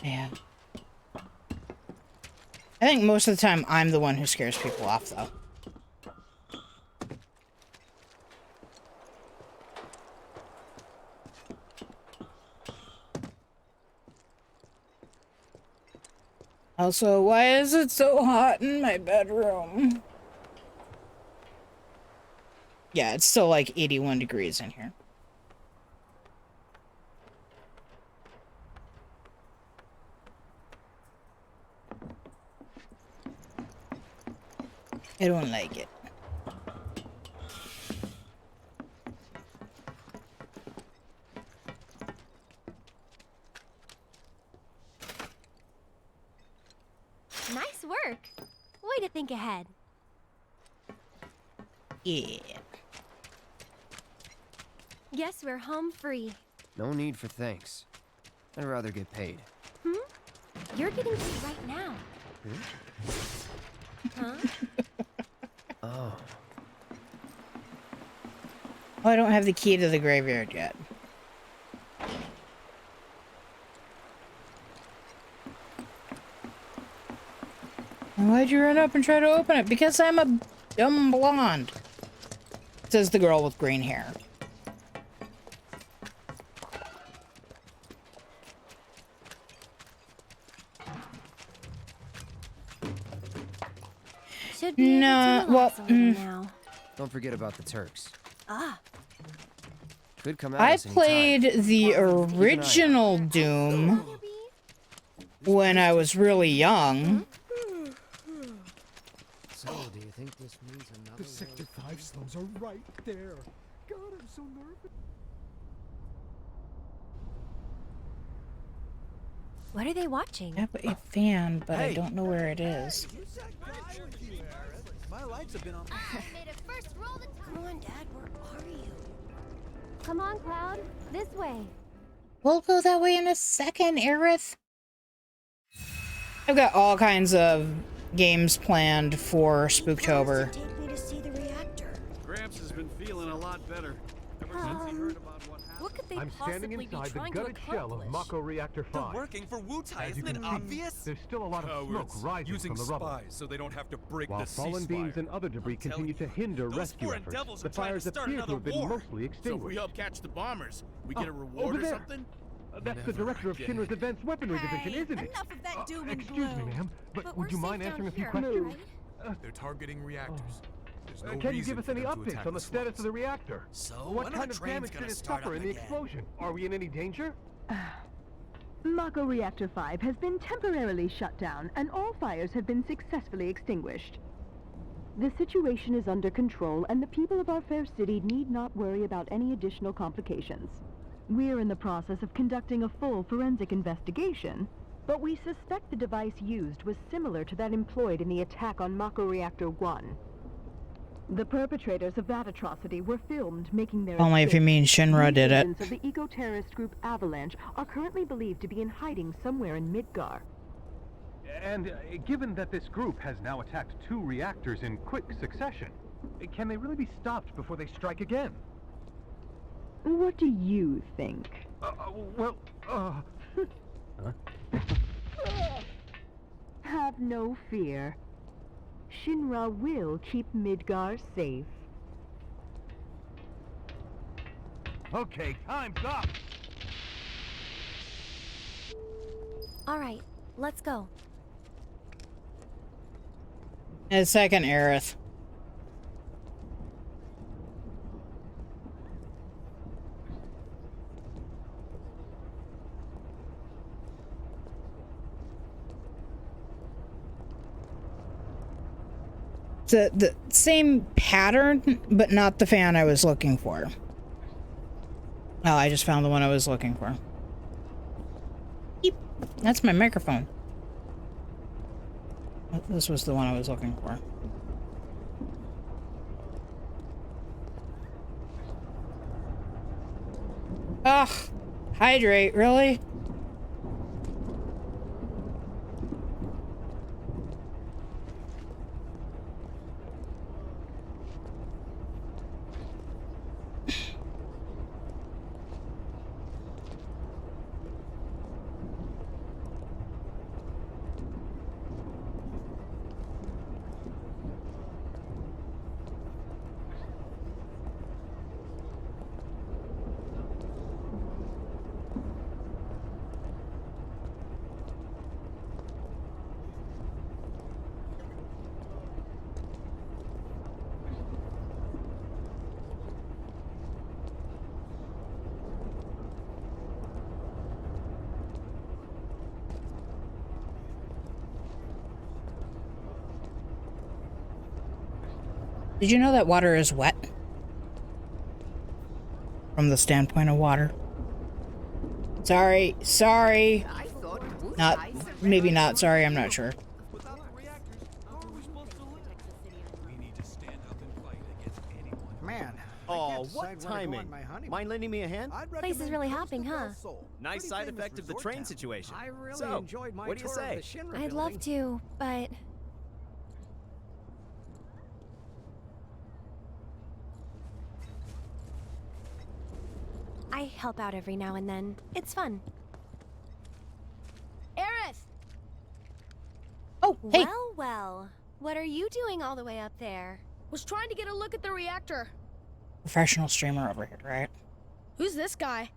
Yeah. I think most of the time I'm the one who scares people off, though. Also, why is it so hot in my bedroom? Yeah, it's still like 81 degrees in here. I don't like it. Nice work. Way to think ahead. Yeah. Guess we're home free. No need for thanks. I'd rather get paid. Hmm? You're getting paid right now. Huh? Oh. Oh, I don't have the key to the graveyard yet. And why'd you run up and try to open it? Because I'm a dumb blonde. Says the girl with green hair. Should be able to relax a little now. Don't forget about the Turks. Ah. Could come out I us any played time. the original Doom when I was really young. So, do you think this means another? The Sector 5 slums are right there. God, I'm so nervous. What are they watching? I have a fan, but I don't know where it is. My lights have been on. Come on, Dad, where are you? Come on, Cloud. This way. We'll go that way in a second, Aerith. I've got all kinds of games planned for Spooktober. Take me to see the reactor. Gramps has been feeling a lot better ever since he heard about what happened. What could they I'm standing possibly be inside the trying to gutted shell of accomplish? Mako Reactor 5. Working for Wutai, As you isn't it can see, obvious? there's still a lot of smoke rising using from the rubble. spies so they don't have to break While the fallen ceasefire. beams and other debris continue to hinder those rescue foreign efforts, devils the are trying to fires start appear to another have been war. mostly So if we extinguished. help catch the bombers, we get a over reward or there. something? That's the director of Shinra's Advanced Weaponry Division, isn't it? Enough of that doom and Excuse me, gloom. ma'am, but But would we're you mind safe answering a down few here, questions? right? They're targeting reactors. There's no Can you give reason us for any them to updates attack on the the status of slums. the reactor? So, What when are kind the of trains damage gonna did it start suffer up in the again? explosion? Are we in any danger? Mako Reactor 5 has been temporarily shut down, and all fires have been successfully extinguished. The situation is under control, and the people of our fair city need not worry about any additional complications. We're in the process of conducting a full forensic investigation, but we suspect the device used was similar to that employed in the attack on Mako Reactor 1. The perpetrators of that atrocity were filmed making their Only if you mean Shinra did it. Agents of the eco-terrorist group Avalanche are currently believed to be in hiding somewhere in Midgar. And given that this group has now attacked 2 reactors in quick succession, can they really be stopped before they strike again? What do you think? Have no fear. Shinra will keep Midgar safe. Okay, time's up! All right, let's go. A second, Aerith. The same pattern, but not the fan I was looking for. Oh, I just found the one I was looking for. Beep. That's my microphone. This was the one I was looking for. Ugh. Hydrate, really? Did you know that water is wet? From the standpoint of water. Sorry. Not, maybe not, sorry, I'm not sure. Man. Oh, what timing? Mind lending me a hand? Place is really hopping, huh? Nice side effect of the train situation. I really So, enjoyed my what do you tour say? of the Shinra I'd building. love to, but I help out every now and then. It's fun. Aerith! Oh, hey. Well. What are you doing all the way up there? Was trying to get a look at the reactor. Professional streamer over here, right? Who's this guy?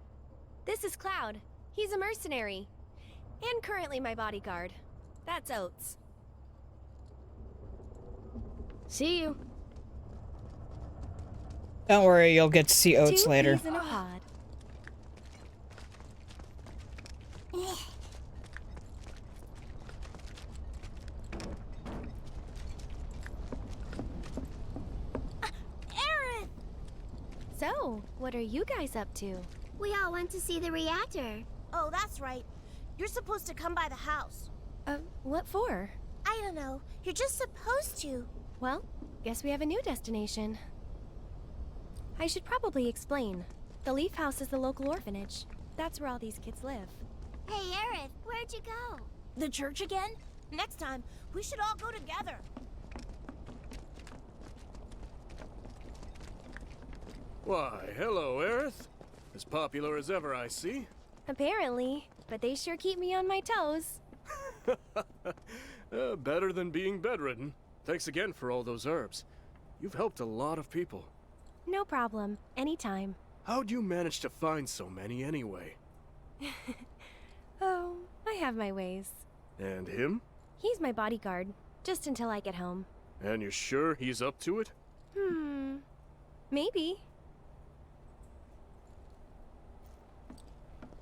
This is Cloud. He's a mercenary. And currently my bodyguard. That's Oates. See you. Don't worry, you'll get to see Oates Two later. peas in a pod. Aerith! So, what are you guys up to? We all went to see the reactor. Oh, that's right. You're supposed to come by the house. What for? I don't know. You're just supposed to. Well, guess we have a new destination. I should probably explain. The Leaf House is the local orphanage. That's where all these kids live. Hey, Aerith, where'd you go? The church again? Next time, we should all go together. Why, hello, Aerith. As popular as ever, I see. Apparently, but they sure keep me on my toes. Better than being bedridden. Thanks again for all those herbs. You've helped a lot of people. No problem. Anytime. How'd you manage to find so many anyway? Oh, I have my ways. And him? He's my bodyguard, just until I get home. And you're sure he's up to it? Maybe.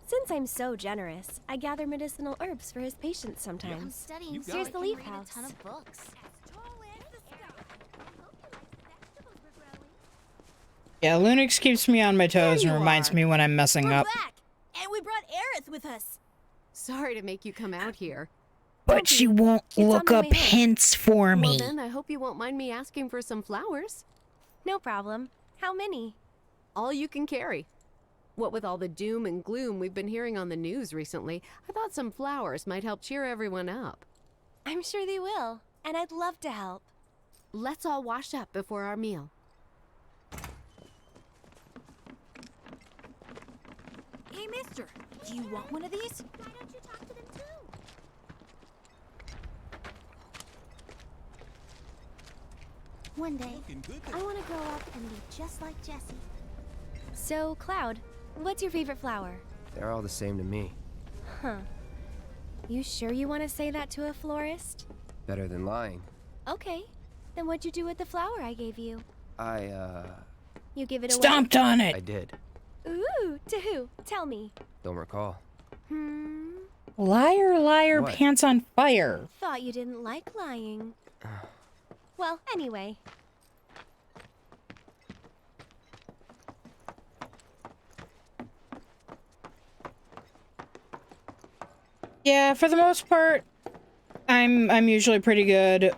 Since I'm so generous, I gather medicinal herbs for his patients sometimes. I'm studying. Here's the Leaf House. A ton of books. Yeah, Lunix keeps me on my toes and reminds me when I'm messing up. Back, and we brought Aerith with us. Sorry to make you come out here. But she won't look up hints for me. Well then, I hope you won't mind me asking for some flowers. No problem. How many? All you can carry. What with all the doom and gloom we've been hearing on the news recently, I thought some flowers might help cheer everyone up. I'm sure they will, and I'd love to help. Let's all wash up before our meal. Hey, mister, do you want one of these? Why don't you talk to them too? One day, I want to grow up and be just like Jessie. So, Cloud, what's your favorite flower? They're all the same to me. Huh. You sure you want to say that to a florist? Better than lying. Okay. Then what'd you do with the flower I gave you? You give it away? Stomped on it! I did. Ooh, to who? Tell me. Don't recall. Liar, liar, What? pants on fire. Thought you didn't like lying. Well, anyway. Yeah, for the most part, I'm usually pretty good.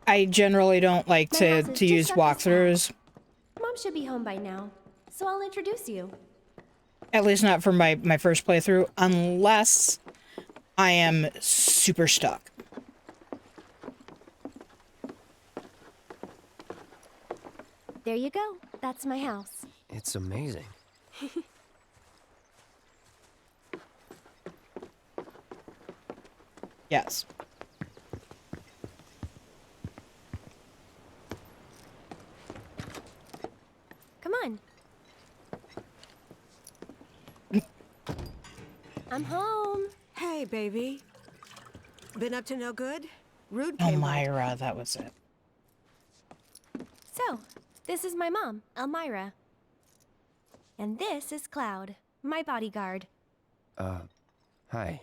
I generally don't like to use walkthroughs. Mom should be home by now, so I'll introduce you. At least not for my first playthrough, unless I am super stuck. There you go. That's my house. It's amazing. Yes. Come on. I'm home. Hey, baby. Been up to no good? Rude came by. Elmira, that was it. So, this is my mom, Elmira. And this is Cloud, my bodyguard. Hi.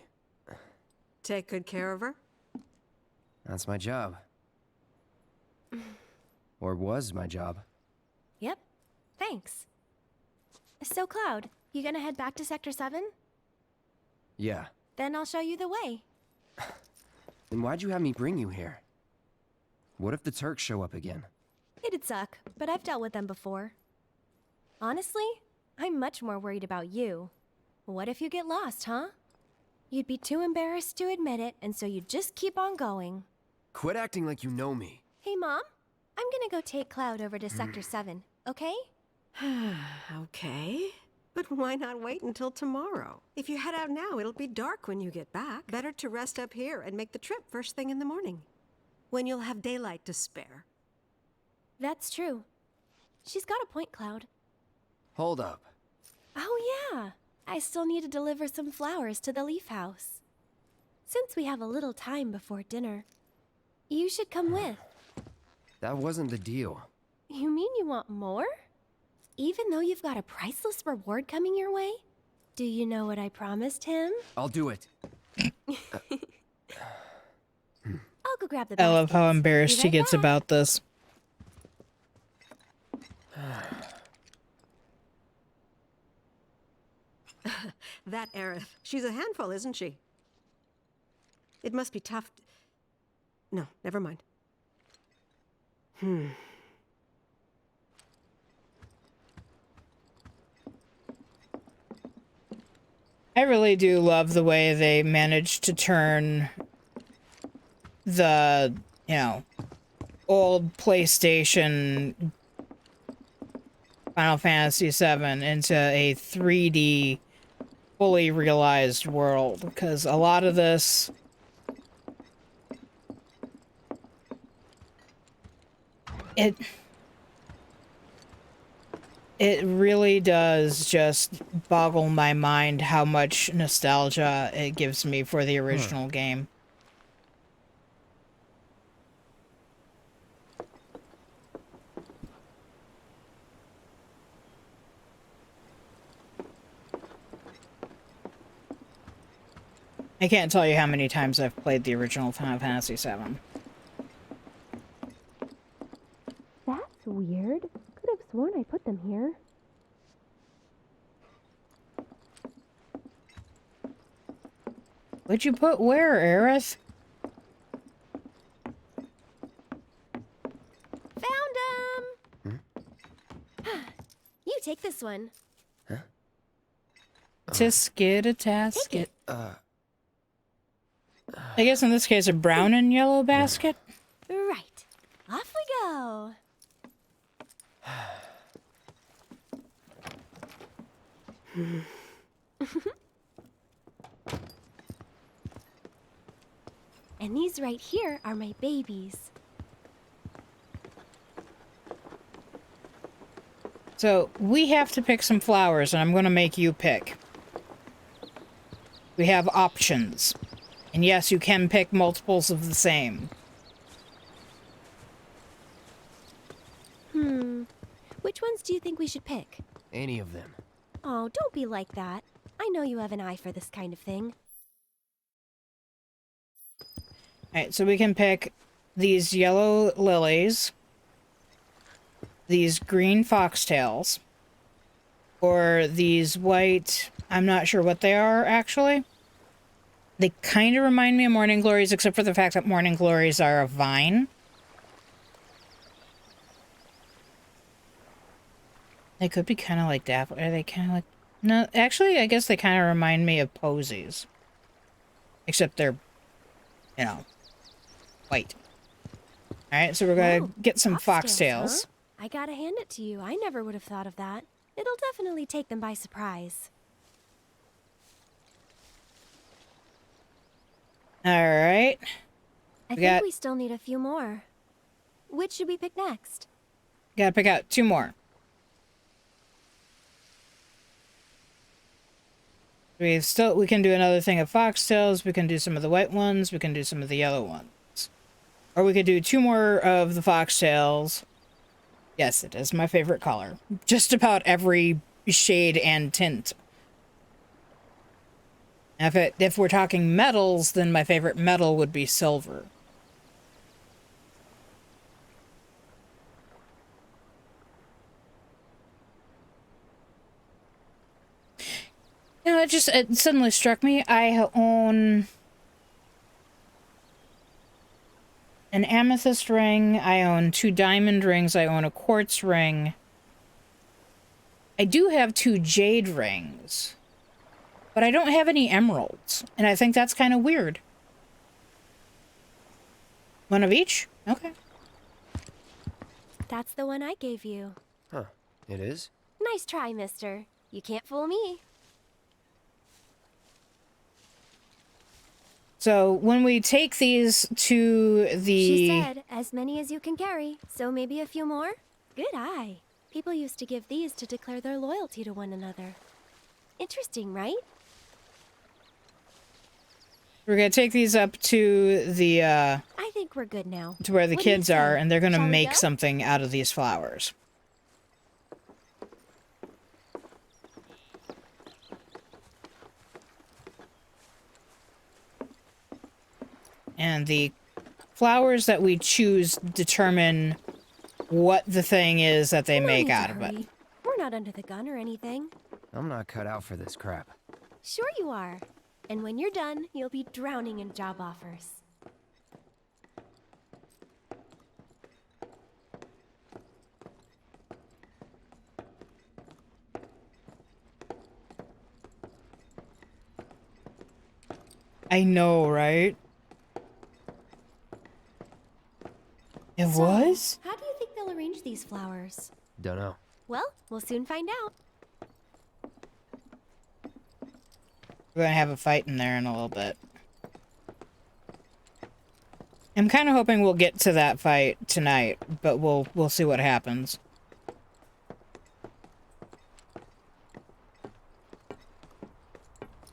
Take good care of her? That's my job. Or was my job. Yep. Thanks. So, Cloud, you gonna head back to Sector 7? Yeah. Then I'll show you the way. Then why'd you have me bring you here? What if the Turks show up again? It'd suck, but I've dealt with them before. Honestly, I'm much more worried about you. What if you get lost, huh? You'd be too embarrassed to admit it, and so you'd just keep on going. Quit acting like you know me. Hey, Mom, I'm gonna go take Cloud over to Sector 7, okay? Okay. But why not wait until tomorrow? If you head out now, it'll be dark when you get back. Better to rest up here and make the trip first thing in the morning, when you'll have daylight to spare. That's true. She's got a point, Cloud. Hold up. Oh, yeah. I still need to deliver some flowers to the Leaf House. Since we have a little time before dinner, you should come with. That wasn't the deal. You mean you want more? Even though you've got a priceless reward coming your way? Do you know what I promised him? I'll do it. I'll go grab the I love how embarrassed Be he right gets back. about this. That Aerith, she's a handful, isn't she? It must be tough. No, never mind. I really do love the way they managed to turn the, you know, old PlayStation Final Fantasy VII into a 3D fully realized world, because a lot of this it really does just boggle my mind how much nostalgia it gives me for the original game. I can't tell you how many times I've played the original Final Fantasy VII. That's weird. Could have have sworn I put them here. What'd you put where, Aerith? Found them! You take this one. Tisket a tasket. I guess in this case, a brown and yellow basket. Right. Off we go. And these right here are my babies. So we have to pick some flowers, and I'm going to make you pick. We have options. And yes, you can pick multiples of the same. Which ones do you think we should pick? Any of them. Oh, don't be like that. I know you have an eye for this kind of thing. Alright, so we can pick these yellow lilies, these green foxtails, or these white... I'm not sure what they are, actually. They kind of remind me of morning glories, except for the fact that morning glories are a vine. They could be kind of like daffodils. Are they kind of like... No, actually, I guess they kind of remind me of posies. Except they're, you know, white. Alright, so we're gonna get some foxtails. Huh? I gotta hand it to you. I never would have thought of that. It'll definitely take them by surprise. Alright. I think we still need a few more. Which should we pick next? Gotta pick out 2 more. We can do another thing of foxtails, we can do some of the white ones, we can do some of the yellow ones. Or we could do 2 more of the foxtails. Yes, it is my favorite color. Just about every shade and tint. If we're talking metals, then my favorite metal would be silver. You know, it suddenly struck me. I own an amethyst ring. I own 2 diamond rings. I own a quartz ring. I do have 2 jade rings. But I don't have any emeralds. And I think that's kind of weird. One of each? Okay. That's the one I gave you. Huh. It is? Nice try, mister. You can't fool me. So when we take these to the... She said, as many as you can carry, so maybe a few more? Good eye. People used to give these to declare their loyalty to one another. Interesting, right? We're gonna take these up to the, I think we're good now. to where the What do you kids say? are, and they're gonna Shall we make go? something out of these flowers. And the flowers that we choose determine what the thing is that they No make need to out of it. hurry. We're not under the gun or anything. I'm not cut out for this crap. Sure you are. And when you're done, you'll be drowning in job offers. I know, right? It was? How do you think they'll arrange these flowers? Dunno. Well, we'll soon find out. We're gonna have a fight in there in a little bit. I'm kind of hoping we'll get to that fight tonight, but we'll see what happens.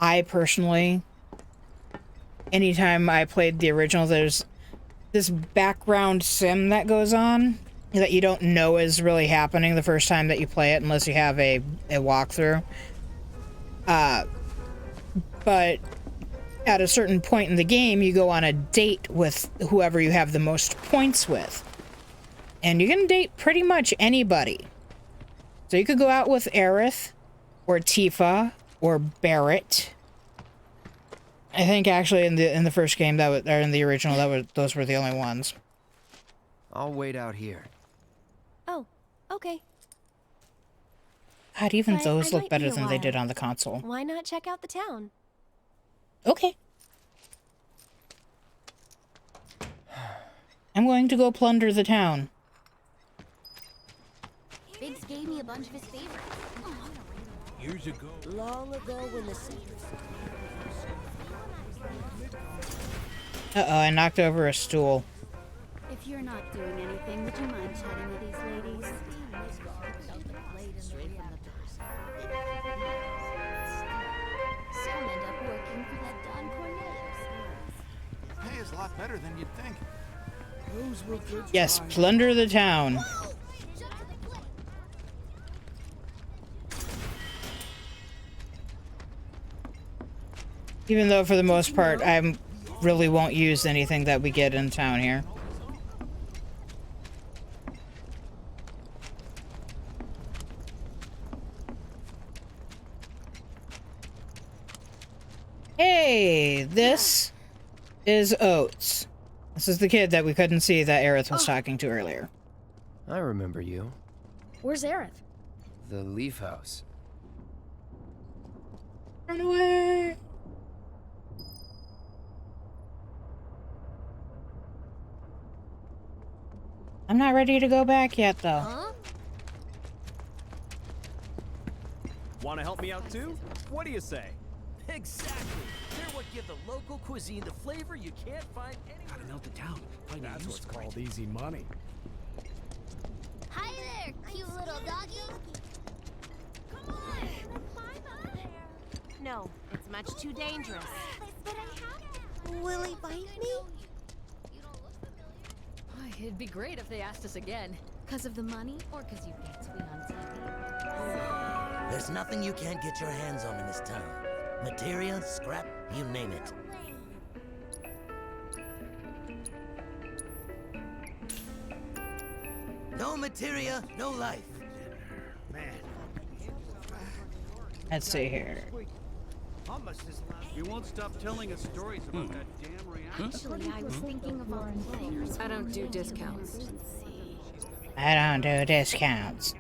I personally, anytime I played the original, there's this background sim that goes on that you don't know is really happening the first time that you play it unless you have a walkthrough. But at a certain point in the game, you go on a date with whoever you have the most points with. And you can date pretty much anybody. So you could go out with Aerith, or Tifa, or Barrett. I think actually in the first game that was, or in the original, those were the only ones. I'll wait out here. Oh, okay. God, even But those I look might better be a than they did while. on the console. Why not check out the town? Okay. I'm going to go plunder the town. Biggs gave me a bunch of his favorites. Years ago. Long ago when the secrets... Uh-oh, I knocked over a stool. If you're not doing anything, would you mind chatting with these ladies? Some end up working for that Don Cornelius. Pay is a lot better than you'd think. Those were good Yes, plunder the town. Even though for the most part, I really won't use anything that we get in town here. Hey, this is Oates. This is the kid that we couldn't see that Aerith was talking to earlier. I remember you. Where's Aerith? The Leaf House. Run away! I'm not ready to go back yet, though. Huh? Want to help me out too? What do you say? Exactly. They're what give the local cuisine the flavor you can't find anywhere. Gotta melt it down. That's what's called easy money. Hi there, cute little doggy. Come on, climb up. No, it's much too dangerous. But I have. Will he bite me? It'd be great if they asked us again. Because of the money or because you get to be on TV? There's nothing you can't get your hands on in this town. Materia, scrap, you name it. No materia, no life. Man. Let's see here. You won't stop telling us stories about that damn reactor. Actually, I was thinking of all the players. I don't do discounts. I don't do discounts.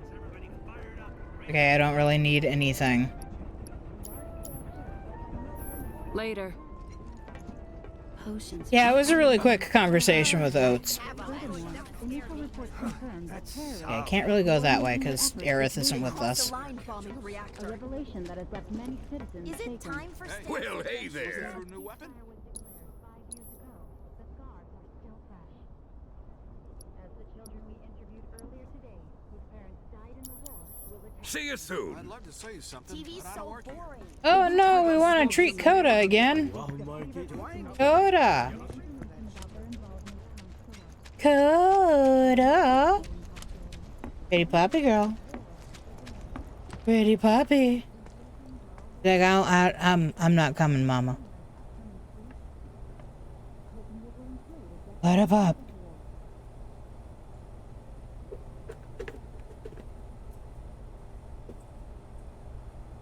Okay, I don't really need anything. Later. Potions. Yeah, it was a really quick conversation with Oates. Yeah, I can't really go that way because Aerith isn't with us. A revelation that has left many citizens Is it time for steps? Well, hey there. For a new weapon? See you soon. I'd love to say something, TV's but I so don't work here. boring. Oh no, we want to treat Coda again. Coda. Coda. Pretty puppy girl. Pretty puppy. Like I'm not coming, Mama. Let her up.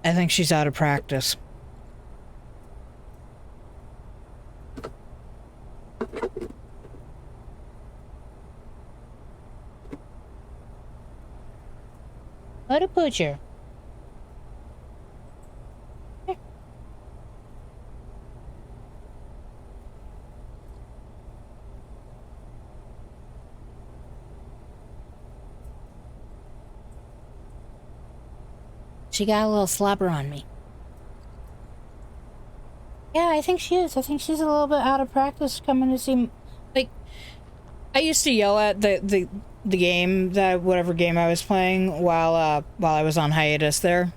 I think she's out of practice. Let her put you. She got a little slobber on me. Yeah, I think she is. I think she's a little bit out of practice coming to see... Like, I used to yell at the game, whatever game I was playing, while I was on hiatus there.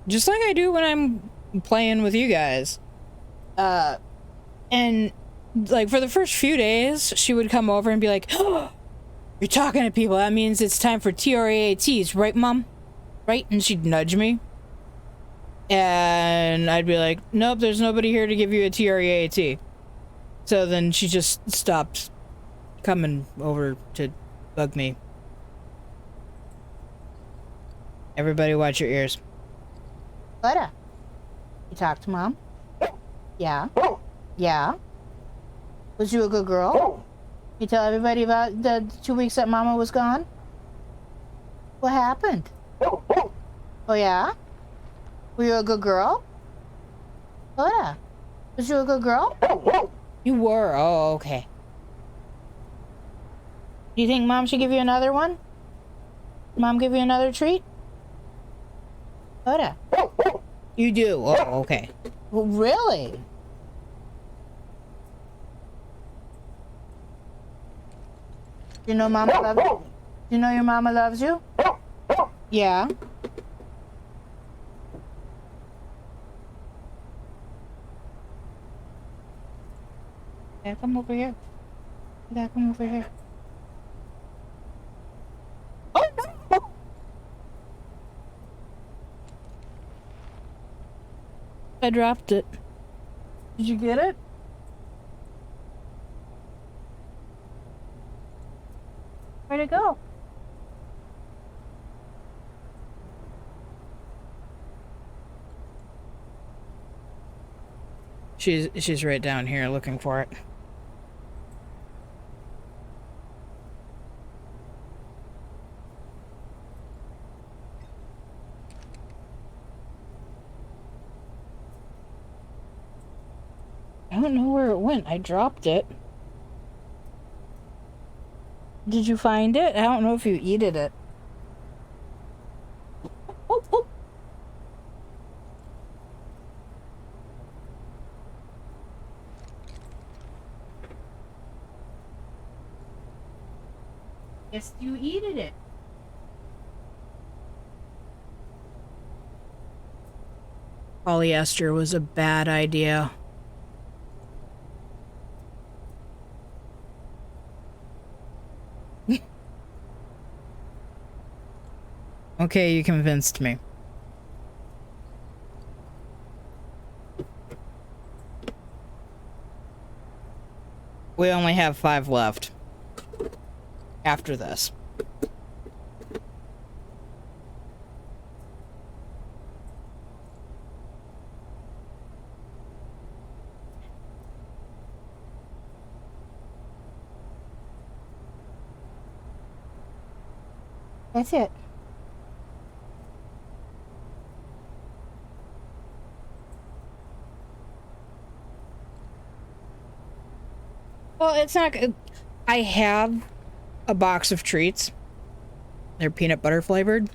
Just like I do when I'm playing with you guys. And, like, for the first few days, she would come over and be like, oh, you're talking to people. That means it's time for TRAATs, right, Mom? Right? And she'd nudge me. And I'd be like, nope, there's nobody here to give you a TRAAT. So then she just stopped coming over to bug me. Everybody watch your ears. What? You talk to Mom? Yeah. Yeah. Was you a good girl? You tell everybody about the 2 weeks that Mama was gone? What happened? Oh yeah? Were you a good girl? What? Was you a good girl? You were. Oh, okay. Do you think Mom should give you another one? Mom give you another treat? What? You do? Oh, okay. Well, really? You know Mama loves you? You know your Mama loves you? Yeah. Yeah, come over here. Yeah, come over here. Oh no! I dropped it. Did you get it? Where'd it go? She's right down here looking for it. I don't know where it went. I dropped it. Did you find it? I don't know if you eated it. Oh, oh. Yes, you eated it. Polyester was a bad idea. Okay, you convinced me. We only have 5 left. After this. That's it. Well, it's not good. I have a box of treats. They're peanut butter flavored.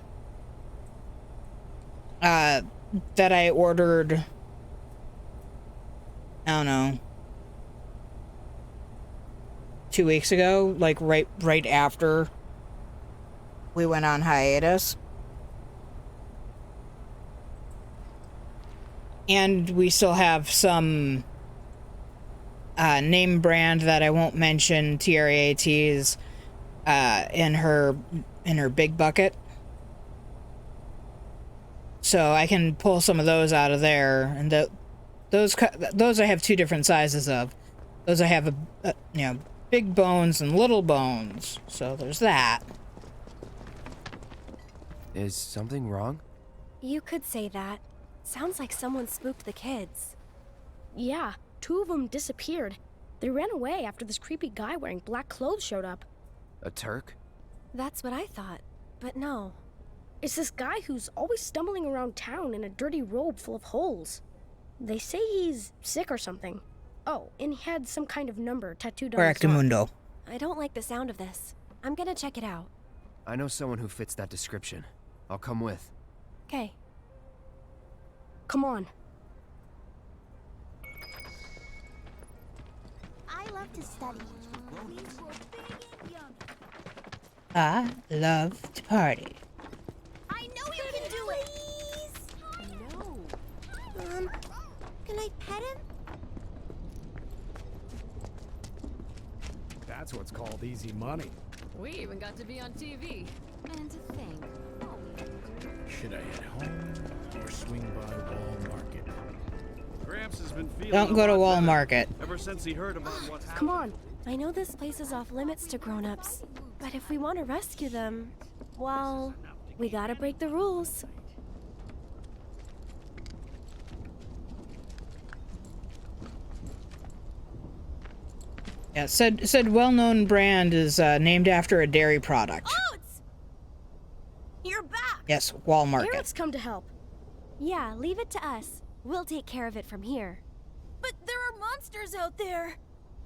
That I ordered. I don't know. 2 weeks ago, like right after we went on hiatus. And we still have some name brand that I won't mention, TRAT's, in her big bucket. So I can pull some of those out of there, and those I have 2 different sizes of. Those I have you know, big bones and little bones. So there's that. Is something wrong? You could say that. Sounds like someone spooked the kids. Yeah, 2 of them disappeared. They ran away after this creepy guy wearing black clothes showed up. A Turk? That's what I thought, but no. It's this guy who's always stumbling around town in a dirty robe full of holes. They say he's sick or something. Oh, and he had some kind of number tattooed on his arm. I don't like the sound of this. I'm gonna check it out. I know someone who fits that description. I'll come with. Okay. Come on. I love to study. I love to party. I know you can do it! No. Can I pet him? That's what's called easy money. We even got to be on TV. And to think. Should I head home or swing by Wall Market? Gramps has been feeling Don't go to Wall Market. Ever since he heard about what happened. Come on. I know this place is off limits to grown-ups, but if we want to rescue them, well... We gotta break the rules. Yeah, said well-known brand is named after a dairy product. You're back! Yes, Wall Market. Eric's come to help. Yeah, leave it to us. We'll take care of it from here. But there are monsters out there.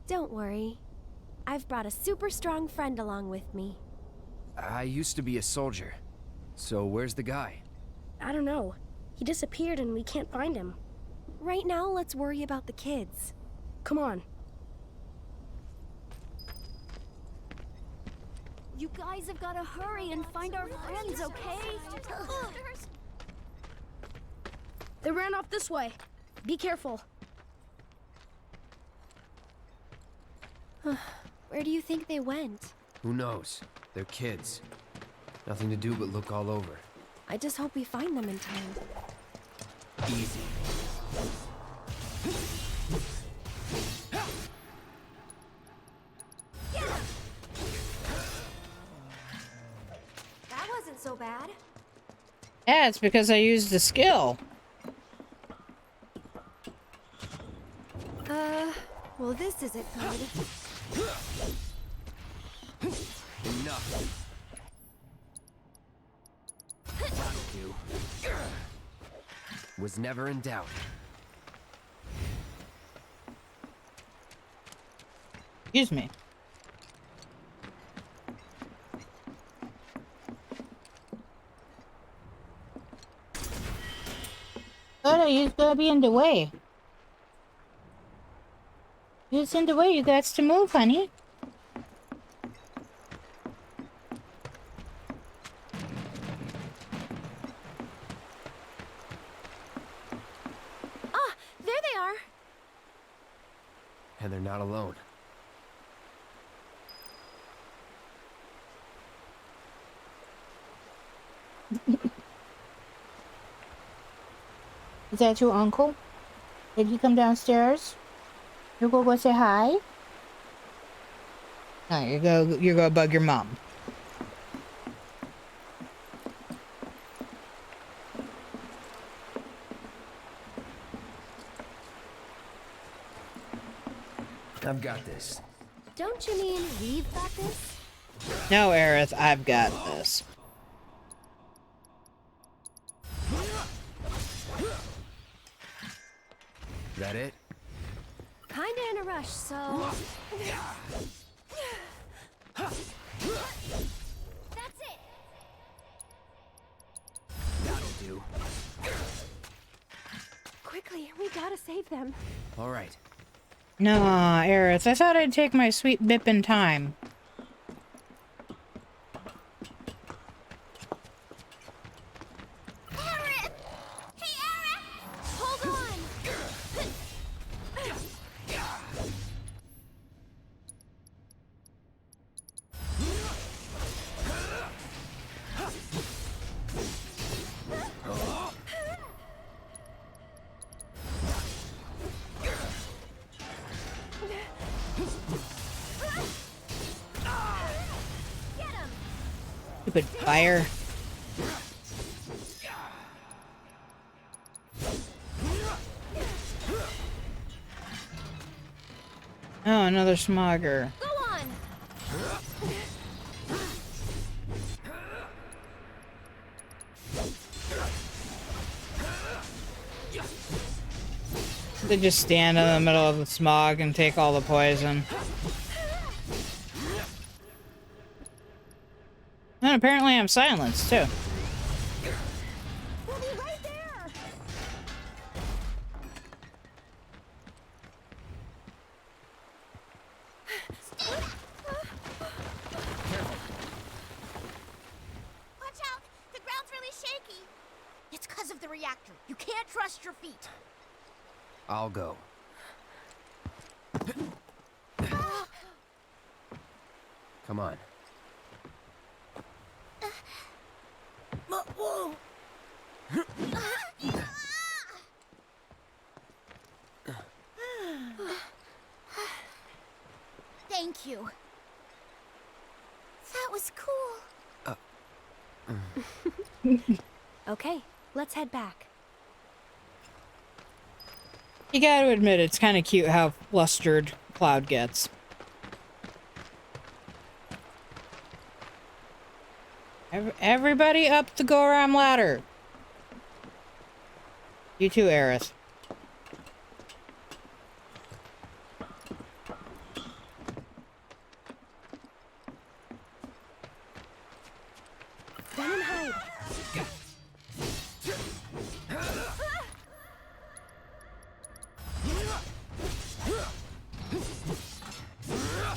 Don't worry. I've brought a super strong friend along with me. I used to be a soldier. So where's the guy? I don't know. He disappeared and we can't find him. Right now, let's worry about the kids. Come on. You guys have got to hurry and find our friends, okay? They ran off this way. Be careful. Where do you think they went? Who knows? They're kids. Nothing to do but look all over. I just hope we find them in time. Easy. That wasn't so bad. Yeah, it's because I used a skill. Well, this isn't good. Enough. That'll do. Was never in doubt. Excuse me. Oh, you're gonna be in the way. You're in the way, you got to move, honey. Ah, there they are. And they're not alone. Is that your uncle? Did he come downstairs? You go say hi? No, you go bug your mom. I've got this. Don't you mean we've got this? No, Aerith, I've got this. That it? Kinda in a rush, so... That's it. That'll do. Quickly, we gotta save them. All right. No, Aerith, I thought I'd take my sweet bippin' time. Stupid fire. Oh, another smogger. Go on. They just stand in the middle of the smog and take all the poison. And apparently I'm silenced, too. We'll be right there. Watch out! The ground's really shaky. It's because of the reactor. You can't trust your feet. I'll go. Come on. Whoa! Thank you. That was cool. Okay, let's head back. You gotta admit, it's kind of cute how flustered Cloud gets. Everybody up the go-around ladder. You too, Aerith. Run and hide.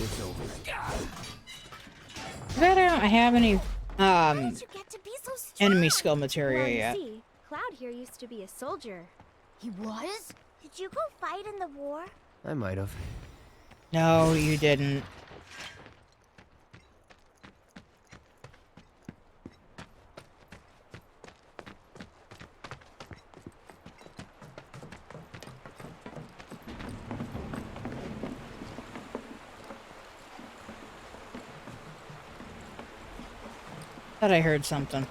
It's over. I bet I don't have any enemy skill materia Well, you yet. see, Cloud here used to be a soldier. He was? Did you go fight in the war? I might have. No, you didn't. Thought I heard something.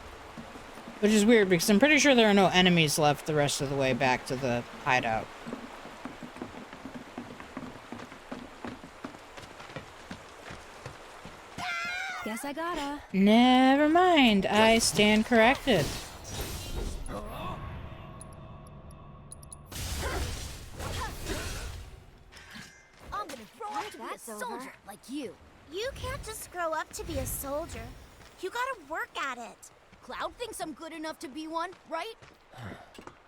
Which is weird because I'm pretty sure there are no enemies left the rest of the way back to the hideout. Guess I gotta. Never mind, I stand corrected. I'm gonna grow up to be a soldier like you. You can't just grow up to be a soldier. You gotta work at it. Cloud thinks I'm good enough to be one, right?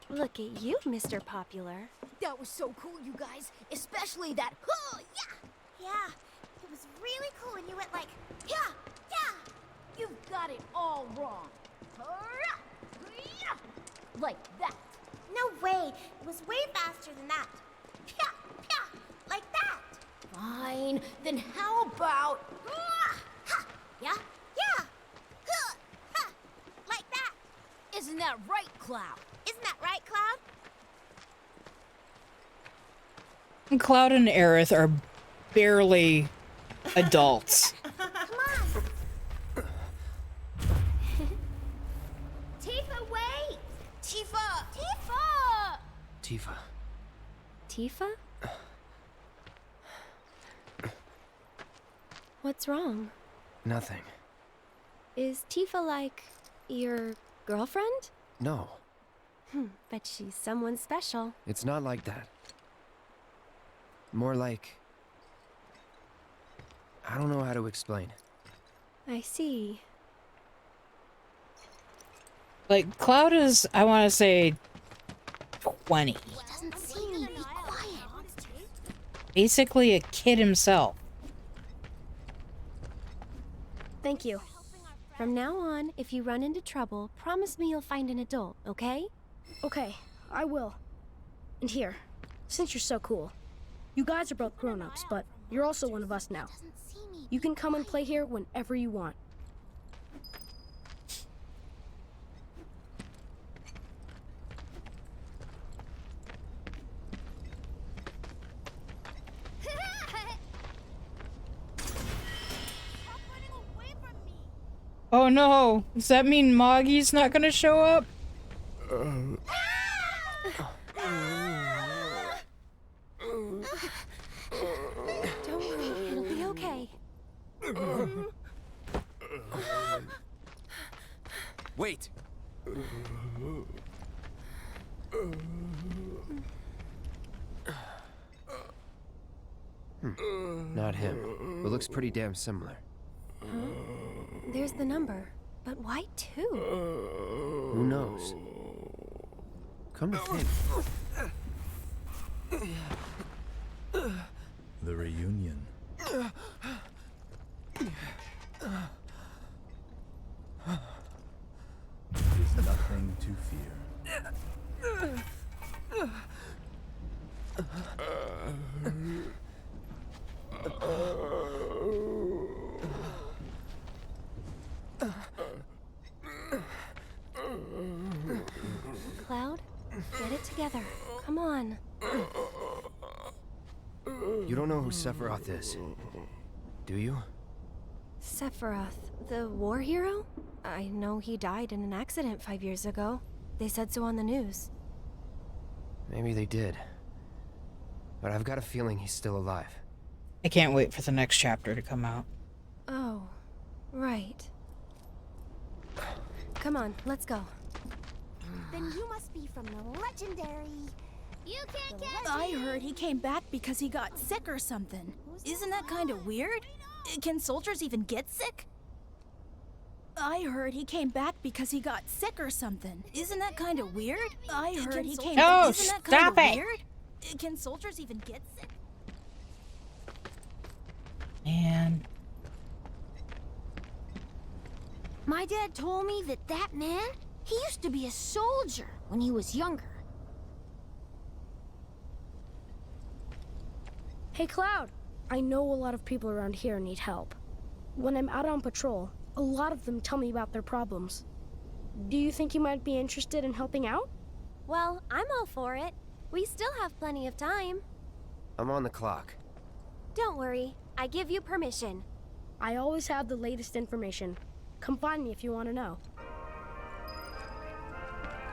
Look at you, Mr. Popular. That was so cool, you guys. Especially that, yeah! Yeah, it was really cool when you went like, yeah, yeah! You've got it all wrong. Like that. No way, it was way faster than that. Yeah, yeah, like that. Fine, then how about, yeah, yeah, like that. Isn't that right, Cloud? Isn't that right, Cloud? And Cloud and Aerith are barely adults. Come on. Tifa, wait! Tifa! Tifa! Tifa. Tifa? What's wrong? Nothing. Is Tifa like your girlfriend? No, But she's someone special. it's not like that. More like... I don't know how to explain. I see. Like, Cloud is, I want to say, 20. He doesn't see me. Be quiet. Basically a kid himself. Thank you. From now on, if you run into trouble, promise me you'll find an adult, okay? Okay, I will. And here, since you're so cool, you guys are both grown-ups, but you're also one of us now. You can come and play here whenever you want. Oh no, does that mean Moggy's not gonna show up? Don't worry, it'll be okay. Wait! Not him. But looks pretty damn similar. There's the number. But why two? Who knows? Come to think. The reunion. Is nothing to fear. Cloud, get it together. Come on. You don't know who Sephiroth is, do you? Sephiroth, the war hero? I know he died in an accident 5 years ago. They said so on the news. Maybe they did. But I've got a feeling he's still alive. I can't wait for the next chapter to come out. Oh, right. Come on, let's go. Then you must be from the legendary... You can't catch I heard he came back because he got sick or something. Isn't that kind of weird? Can soldiers even get sick? I heard he came back because he got sick or something. Isn't that kind of weird? I heard he came back. Oh, Isn't that stop kind of it! weird? Can soldiers even get sick? Man. My dad told me that man, he used to be a soldier when he was younger. Hey, Cloud. I know a lot of people around here need help. When I'm out on patrol, a lot of them tell me about their problems. Do you think you might be interested in helping out? Well, I'm all for it. We still have plenty of time. I'm on the clock. Don't worry, I give you permission. I always have the latest information. Come find me if you want to know.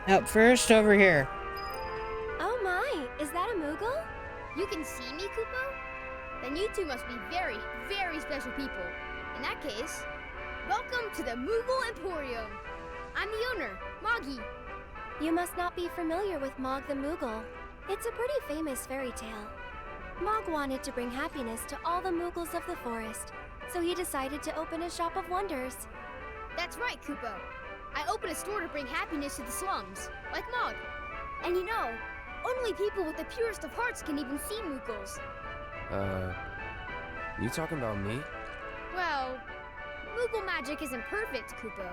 Up first, over here. Oh my, is that a Moogle? You can see me, Kupo? Then you two must be very, very special people. In that case, welcome to the Moogle Emporium. I'm the owner, Moggy. You must not be familiar with Mog the Moogle. It's a pretty famous fairy tale. Mog wanted to bring happiness to all the Moogles of the forest, so he decided to open a shop of wonders. That's right, Kupo. I opened a store to bring happiness to the slums, like Mog. And you know, only people with the purest of hearts can even see Moogles. You talking about me? Well, Moogle magic isn't perfect, Kupo.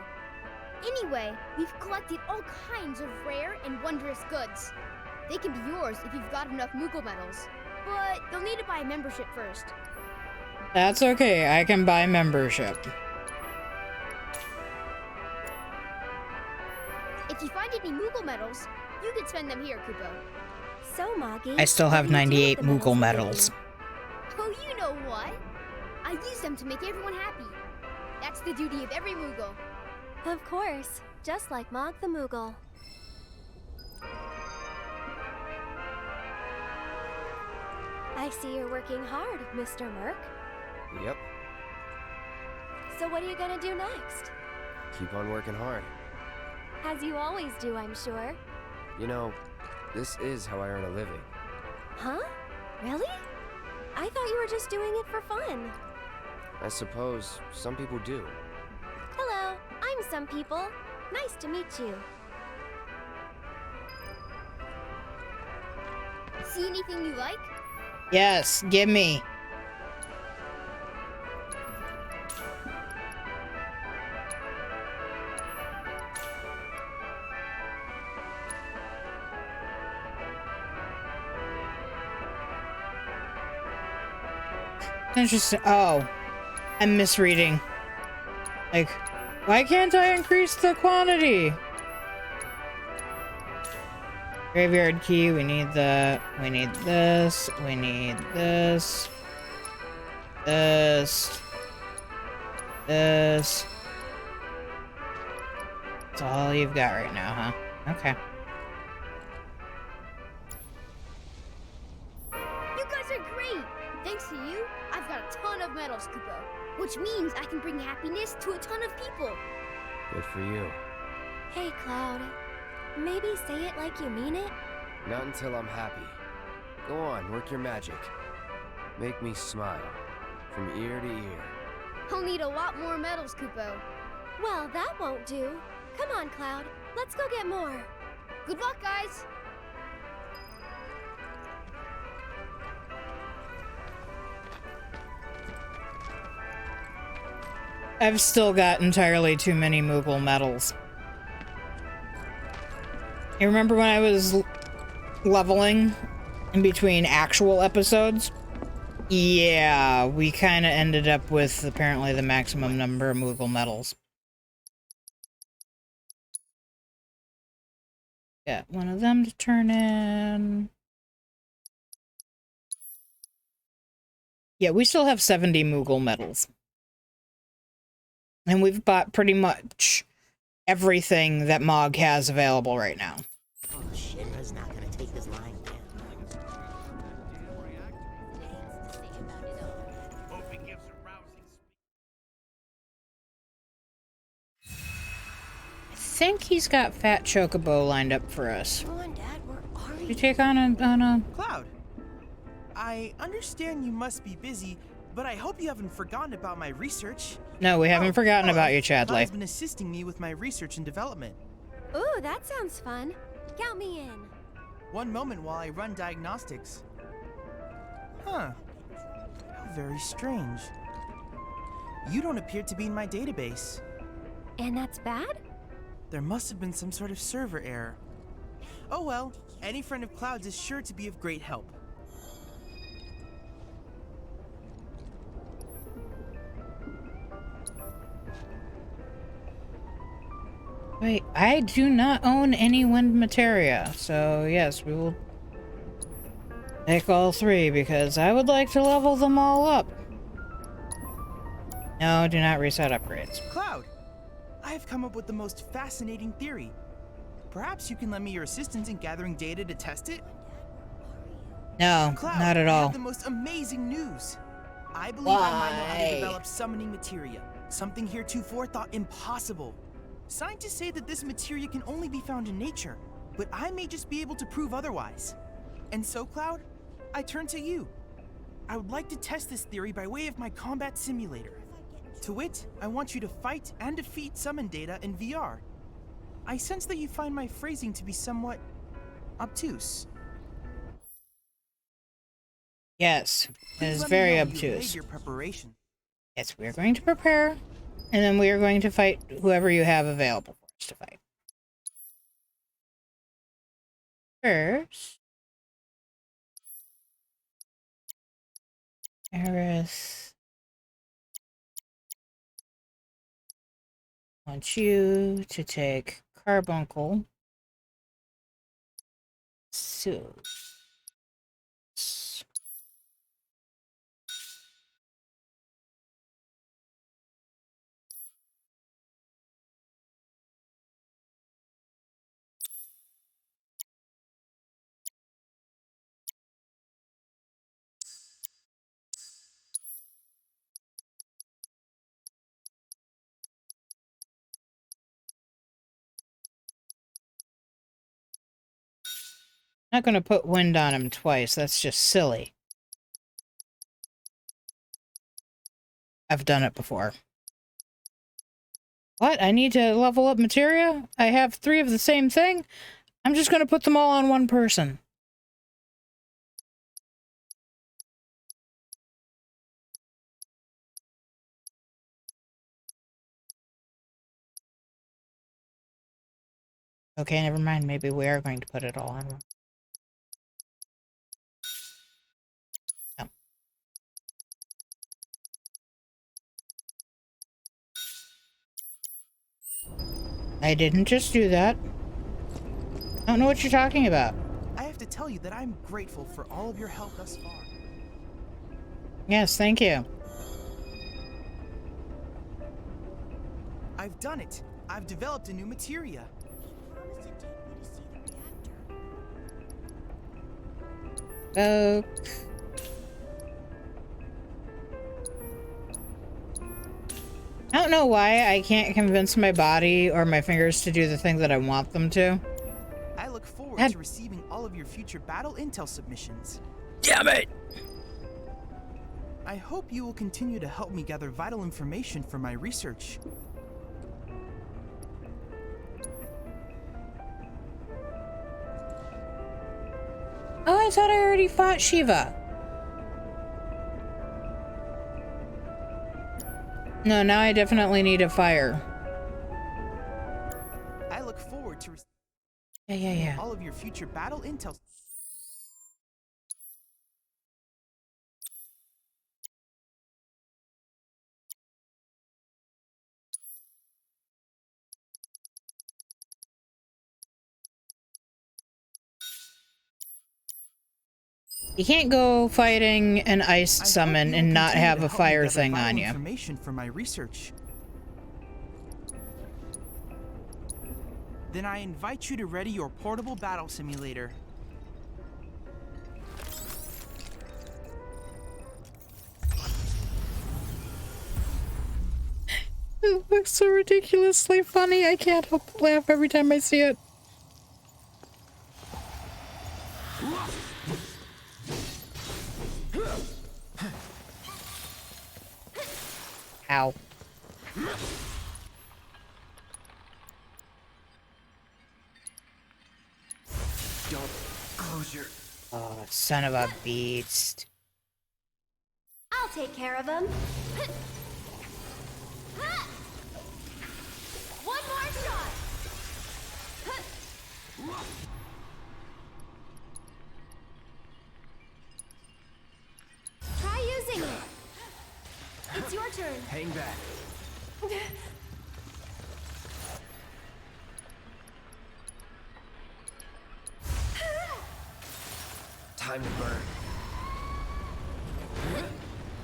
Anyway, we've collected all kinds of rare and wondrous goods. They can be yours if you've got enough Moogle medals, but you'll need to buy a membership first. That's okay, I can buy membership. If you find any Moogle medals, you can spend them here, Kupo. So, Moggy, I still have 98 Moogle medals. Oh, you know what? I use them to make everyone happy. That's the duty of every Moogle. Of course, just like Mog the Moogle. I see you're working hard, Mr. Merc. Yep. So what are you gonna do next? Keep on working hard. As you always do, I'm sure. You know, this is how I earn a living. Huh? Really? I thought you were just doing it for fun. I suppose some people do. Hello, I'm some people. Nice to meet you. See anything you like? Yes, give me. Interesting. Oh, I'm misreading. Like, why can't I increase the quantity? Graveyard key, we need that. We need this. We need this. This. This. That's all you've got right now, huh? Okay. You guys are great! Thanks to you, I've got a ton of medals, Kupo. Which means I can bring happiness to a ton of people. Good for you. Hey, Cloud. Maybe say it like you mean it? Not until I'm happy. Go on, work your magic. Make me smile. From ear to ear. I'll need a lot more medals, Kupo. Well, that won't do. Come on, Cloud. Let's go get more. Good luck, guys! I've still got entirely too many Moogle medals. You remember when I was leveling in between actual episodes? Yeah, we kind of ended up with apparently the maximum number of Moogle medals. Got one of them to turn in. Yeah, we still have 70 Moogle medals. And we've bought pretty much everything that Mog has available right now. Oh, Shinra's not gonna take this lying down. I think he's got Fat Chocobo lined up for us. Come on, Dad, where are You take on a Cloud, I understand you must be busy, but I hope you haven't forgotten about my research. No, we haven't forgotten about you, Chadley. Cloud's been assisting me with my research and development. Ooh, that sounds fun. Count me in. One moment while I run diagnostics. Huh. How very strange. You don't appear to be in my database. And that's bad? There must have been some sort of server error. Oh well, any friend of Cloud's is sure to be of great help. Wait, I do not own any wind materia, so yes, we will take all 3 because I would like to level them all up. No, do not reset upgrades. Cloud, I have come up with the most fascinating theory. Perhaps you can lend me your assistance in gathering data to test it? No, Cloud, not at I all. have the most amazing news. I believe I might know how to develop summoning materia, something heretofore thought impossible. Scientists say that this materia can only be found in nature, but I may just be able to prove otherwise. And so, Cloud, I turn to you. I would like to test this theory by way of my combat simulator. To wit, I want you to fight and defeat summon data in VR. I sense that you find my phrasing to be somewhat obtuse. Yes, it Please is let me very know you've obtuse. made your preparation. Yes, we are going to prepare, and then we are going to fight whoever you have available for us to fight. First, Eris, I want you to take Carbuncle. So. Not going to put wind on him twice. That's just silly. I've done it before. What? I need to level up materia? I have 3 of the same thing? I'm just going to put them all on one person. Okay, never mind. Maybe we are going to put it all on one. No. I didn't just do that. I don't know what you're talking about. I have to tell you that I'm grateful for all of your help thus far. Yes, thank you. I've done it. I've developed a new materia. I don't know why I can't convince my body or my fingers to do the thing that I want them to. I look forward to receiving all of your future battle intel submissions. Damn it! I hope you will continue to help me gather vital information for my research. Oh, I thought I already fought Shiva. No, now I definitely need a fire. I look forward to Yeah. all of your future battle intel. You can't go fighting an ice summon and not have a fire thing on you. Information for my research. Then I invite you to ready your portable battle simulator. It looks so ridiculously funny. I can't help but laugh every time I see it. Ow. Don't close your... Oh, son of a beast. I'll take care of him. One more shot. Try using it. It's your turn. Hang back. Time to burn.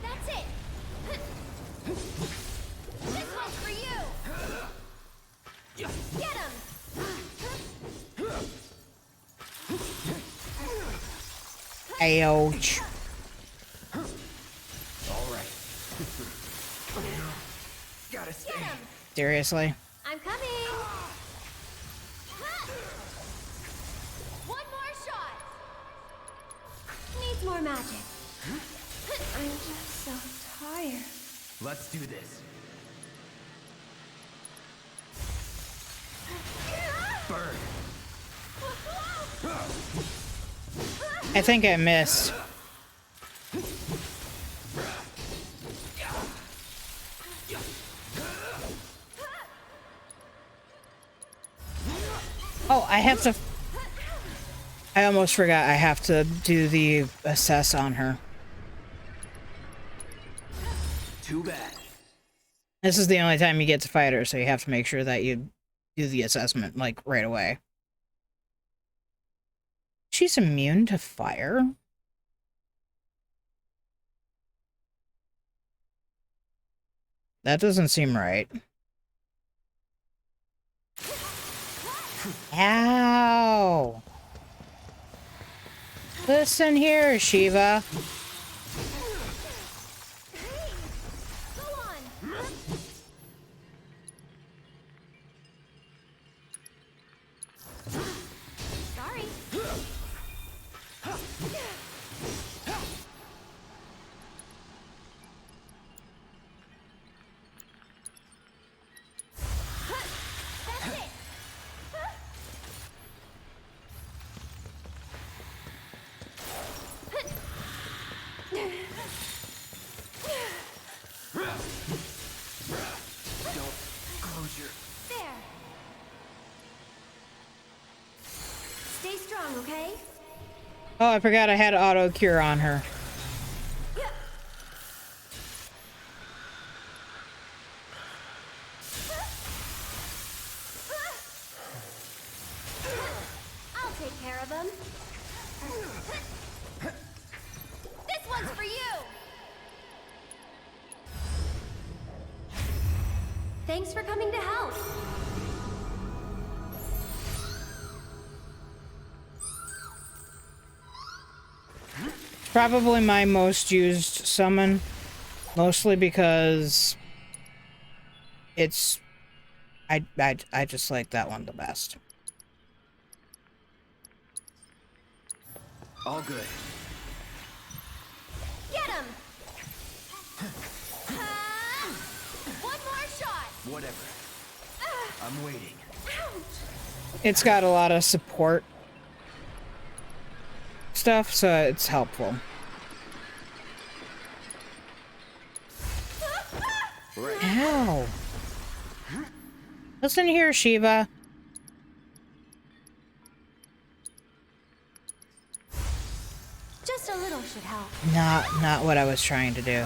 That's it. This one's for you. Get him. Ouch. All right. Gotta stay. Get him. Seriously? I'm coming. One more shot. Needs more magic. I'm just so tired. Let's do this. Burn. I think I missed. Oh, I have to... I almost forgot I have to do the assess on her. Too bad. This is the only time you get to fight her, so you have to make sure that you do the assessment, like, right away. She's immune to fire? That doesn't seem right. Ow! Listen here, Shiva. Sorry. Don't close your... There. Stay strong, okay? Oh, I forgot I had auto cure on her. I'll take care of him. This one's for you. Thanks for coming to help. Probably my most used summon, mostly because it's... I just like that one the best. All good. Get him. One more shot. Whatever. I'm waiting. Ouch. It's got a lot of support stuff, so it's helpful. Ow. Listen here, Shiva. Just a little should help. Not what I was trying to do.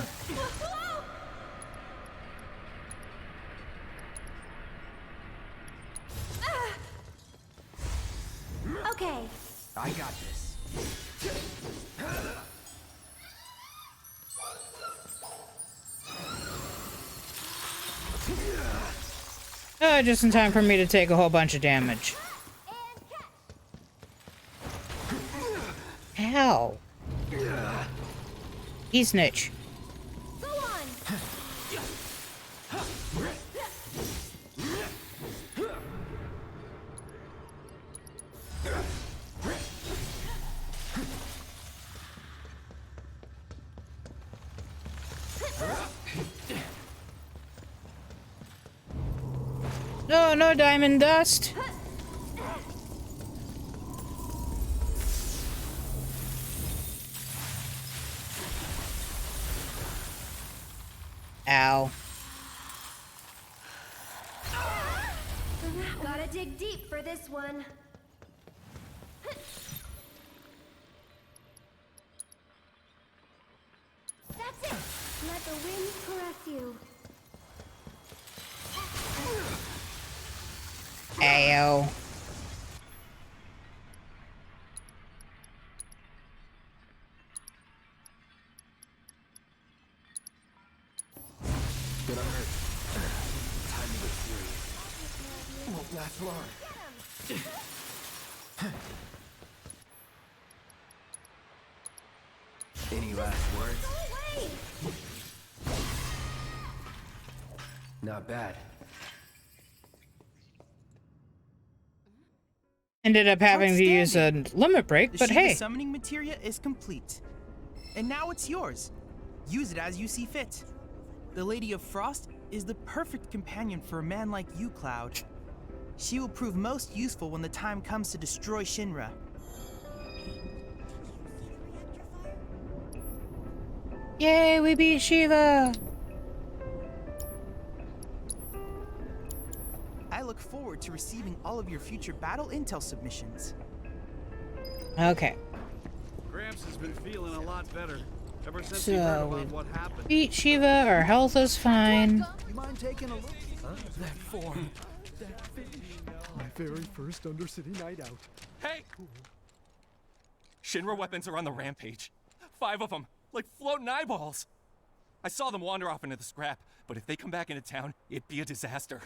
Okay. I got this. Just in time for me to take a whole bunch of damage. Ow. He snitch. No, no diamond dust. Ow. Gotta dig deep for this one. That's it. Let the wind caress you. Ayo. Gonna hurt. Time to get serious. Won't last long. Any last words? Not bad. Ended up having to use a limit break, but The hey. summoning materia is complete. And now it's yours. Use it as you see fit. The Lady of Frost is the perfect companion for a man like you, Cloud. She will prove most useful when the time comes to destroy Shinra. Yay, we beat Shiva! I look forward to receiving all of your future battle intel submissions. Okay. Gramps has been feeling a lot better ever since he heard So, about what happened. beat Shiva, our health is fine. You mind taking a look? That form. My very first Undercity night out. Hey! Shinra weapons are on the rampage. 5 of them, like floating eyeballs. I saw them wander off into the scrap, but if they come back into town, it'd be a disaster.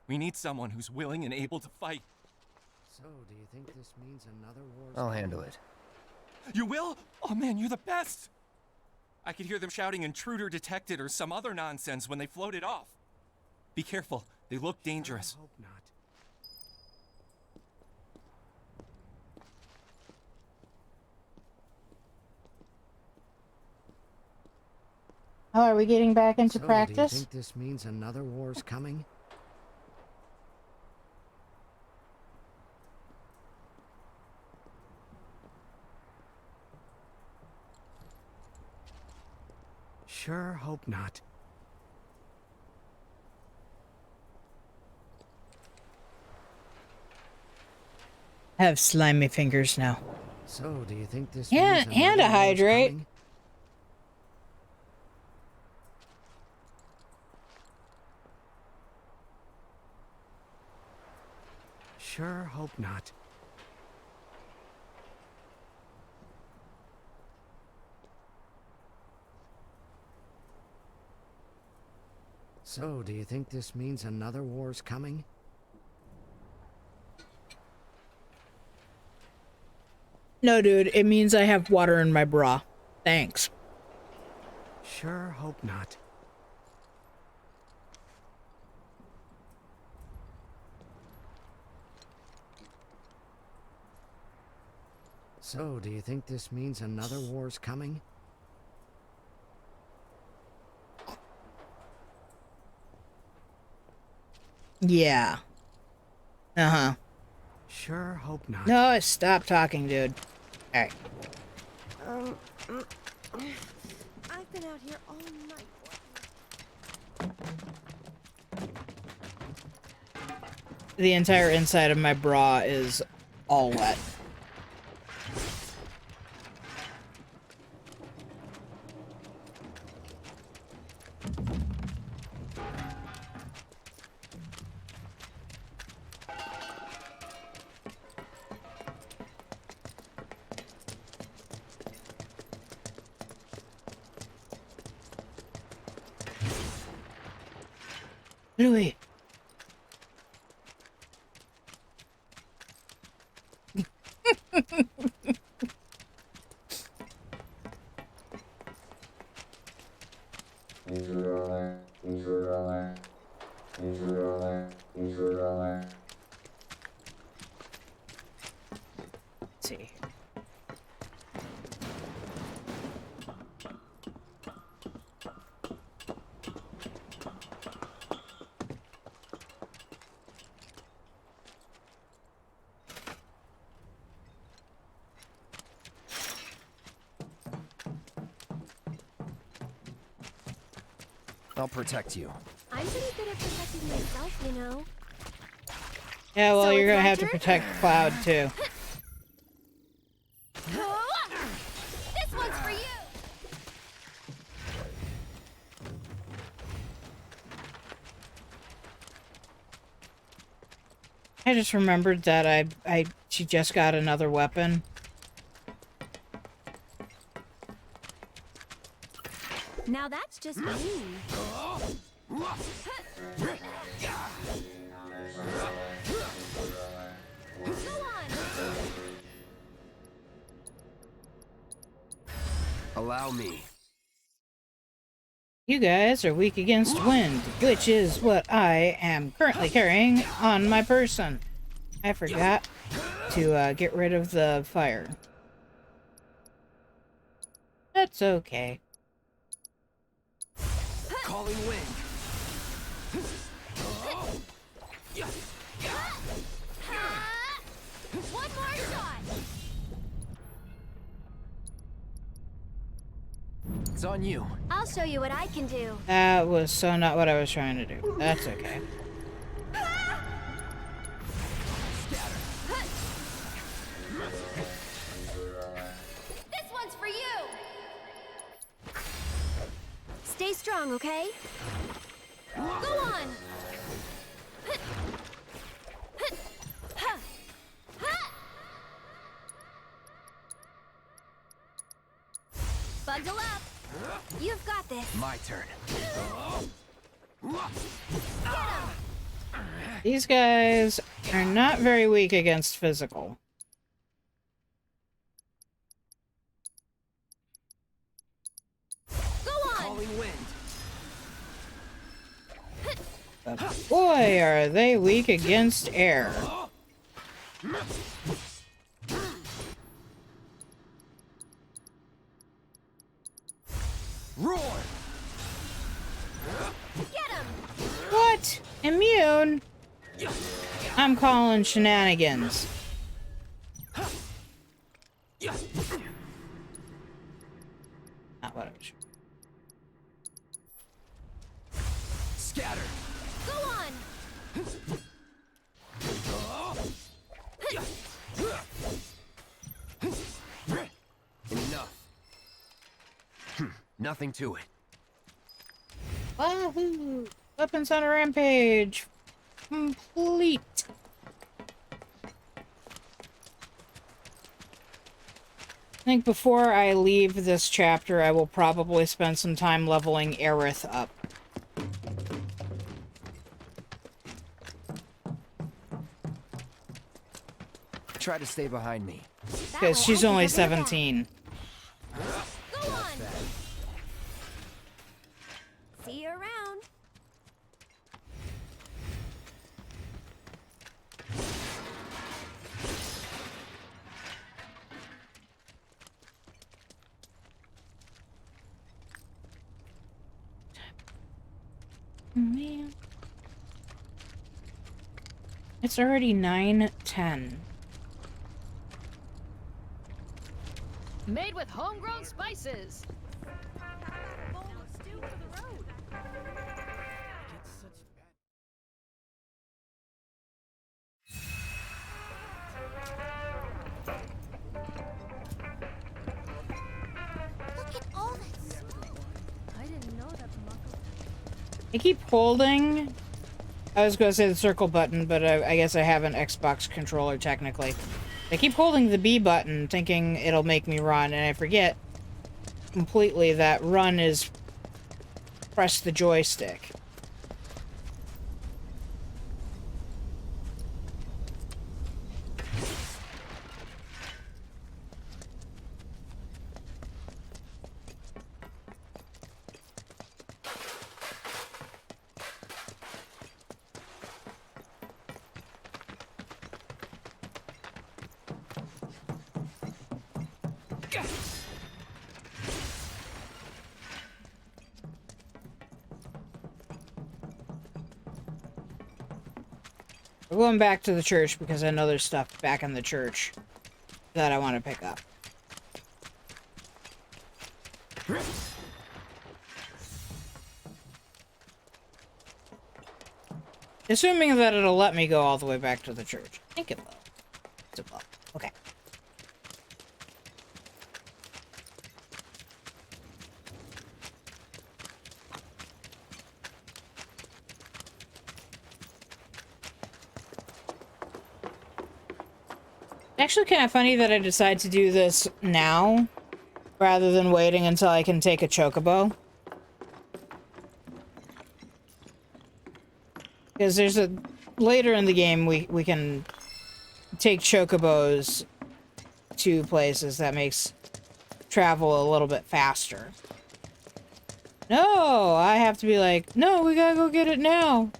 We need someone who's willing and able to fight. So, do you think this means another war? I'll handle it. You will? Oh man, you're the best! I could hear them shouting intruder detected or some other nonsense when they floated off. Be careful, they look dangerous. I hope not. Oh, are we getting back into So, practice? do you think this means another war's coming? Sure hope not. I have slimy fingers now. So, do you think this Yeah, means and a another war's hydrate. coming? Sure hope not. So, do you think this means another war's coming? No, dude, it means I have water in my bra. Thanks. Sure hope not. So, do you think this means another war's coming? Yeah. Uh-huh. Sure hope not. No, stop talking, dude. Alright. I've been out here all night. The entire inside of my bra is all wet. Louis. Let's see. I'll protect you. I'm pretty good at protecting myself, you know. Yeah, well, So you're it's gonna my have to turn? protect Cloud too. This one's for you! I just remembered that she just got another weapon. Now that's just mean. Allow me. You guys are weak against wind, which is what I am currently carrying on my person. I forgot to get rid of the fire. That's okay. Calling wind. One more shot! It's on you. I'll show you what I can do. That was so not what I was trying to do. That's okay. This one's for you! Stay strong, okay? Go on! Bundle up! You've got this! My turn. These guys are not very weak against physical. Go on! Calling wind. But boy, are they weak against air. Roar! Get him! What? Immune? I'm calling shenanigans. Not what I was. Scatter. Go on! Enough. Nothing to it. Wahoo! Weapons on a rampage. Complete. I think before I leave this chapter, I will probably spend some time leveling Aerith up. Try to stay behind me. Because she's only 17. Go on! See you around. Man. It's already 9:10. Made with homegrown spices. Look at all this. I didn't know that I keep holding... I was going to say the circle button, but I guess I have an Xbox controller technically. I keep holding the B button thinking it'll make me run, and I forget completely that run is press the joystick. We're going back to the church because I know there's stuff back in the church that I want to pick up. Assuming that it'll let me go all the way back to the church. I think it will. It will. Okay. Actually kind of funny that I decide to do this now rather than waiting until I can take a chocobo. Because there's a... Later in the game, we can take chocobos to places that makes travel a little bit faster. No! I have to be like, no, we gotta go get it now!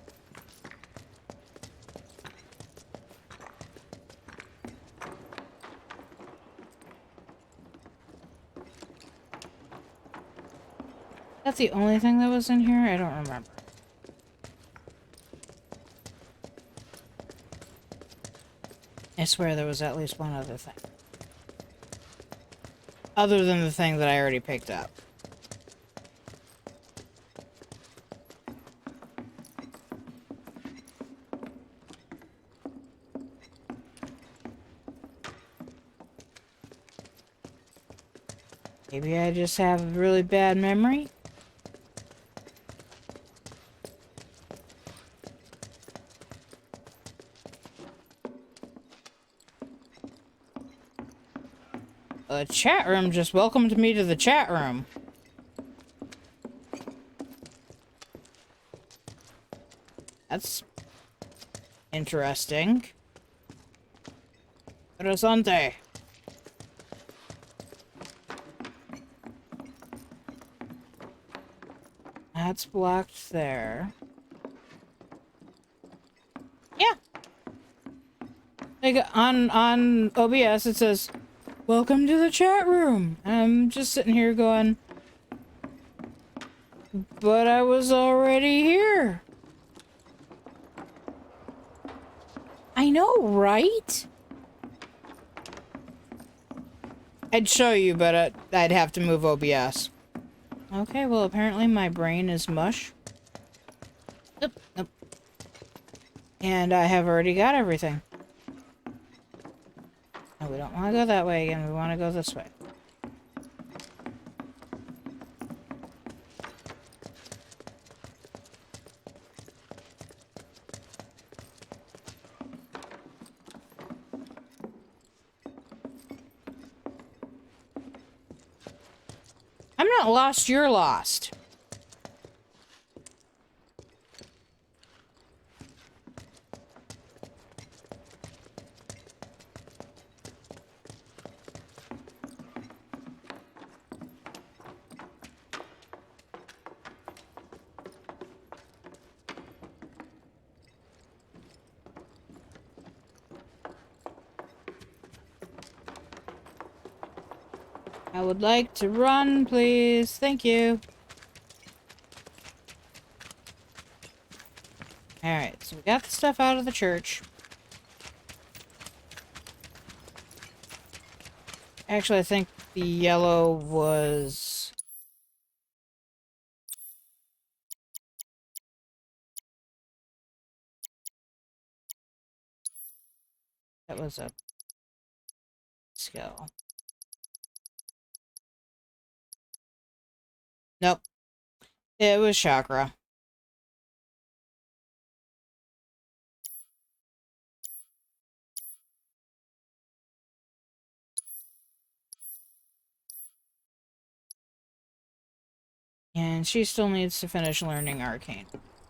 That's the only thing that was in here? I don't remember. I swear there was at least one other thing. Other than the thing that I already picked up. Maybe I just have a really bad memory? The chat room just welcomed me to the chat room. That's interesting. Interessante. That's blocked there. Yeah. Like on OBS it says, "Welcome to the chat room." I'm just sitting here going, but I was already here. I know, right? I'd show you, but I'd have to move OBS. Okay, well, apparently my brain is mush. Nope, nope. And I have already got everything. No, we don't want to go that way again. We want to go this way. I'm not lost, you're lost. I would like to run, please. Thank you. Alright, so we got the stuff out of the church. Actually, I think the yellow was... That was a skill. Nope. It was chakra. And she still needs to finish learning arcane.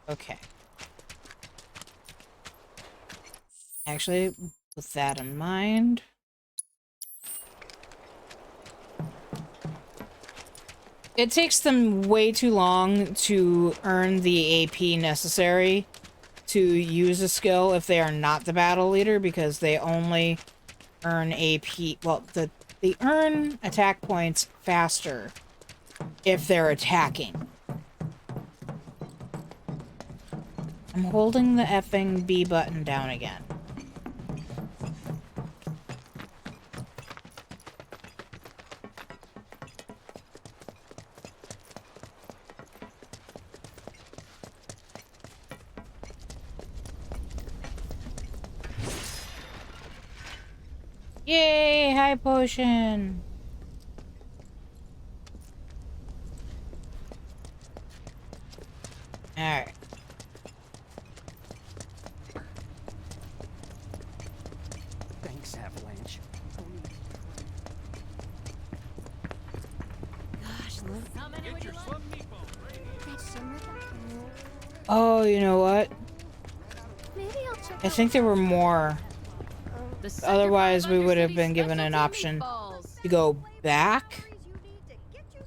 Okay. Actually, with that in mind... It takes them way too long to earn the AP necessary to use a skill if they are not the battle leader, because they only earn AP... Well, the they earn attack points faster if they're attacking. I'm holding the effing B button down again. Yay, high potion. Alright. Thanks, Avalanche. Gosh, Get your slum Oh, you know what? maybe I'll check I think there were more. The Otherwise, we would have been given an option to go back.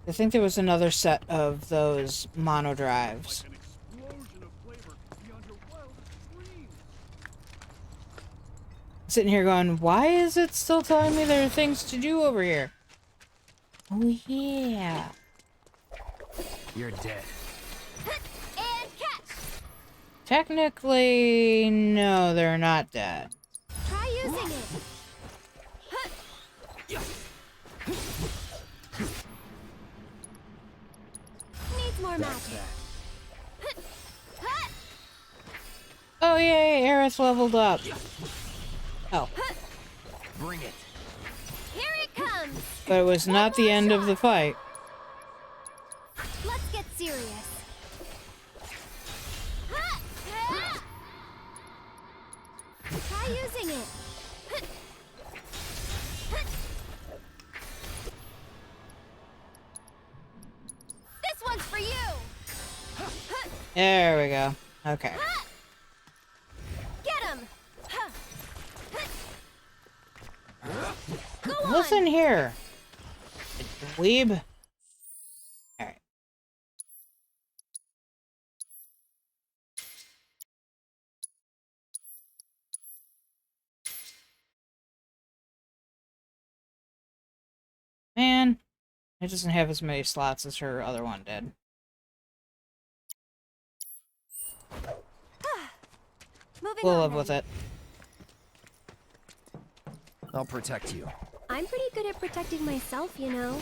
I think there was another set of those mono drives. Sitting here going, why is it still telling me there are things to do over here? Oh, yeah. You're dead. And catch. Technically, no, they're not dead. Try using it. Needs more magic. Oh, yay, Aerith leveled up. Oh. Bring it. Here it comes. But it was not the end of the fight. Let's get serious. Try using it. This one's for you. There we go. Okay. Get him. Go on. Listen here. Weeb. Alright. Man, it doesn't have as many slots as her other one did. Moving We'll on live then. with it. I'll protect you. I'm pretty good at protecting myself, you know.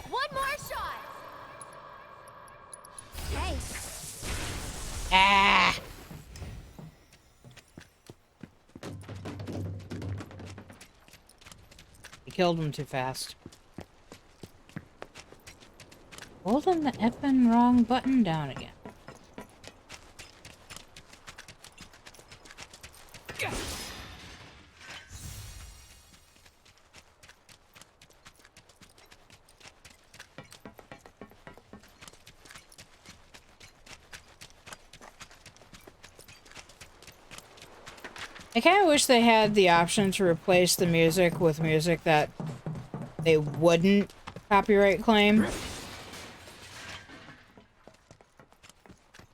One more shot. Hey. Ah! You killed him too fast. Holding the effing wrong button down again. I kind of wish they had the option to replace the music with music that they wouldn't copyright claim.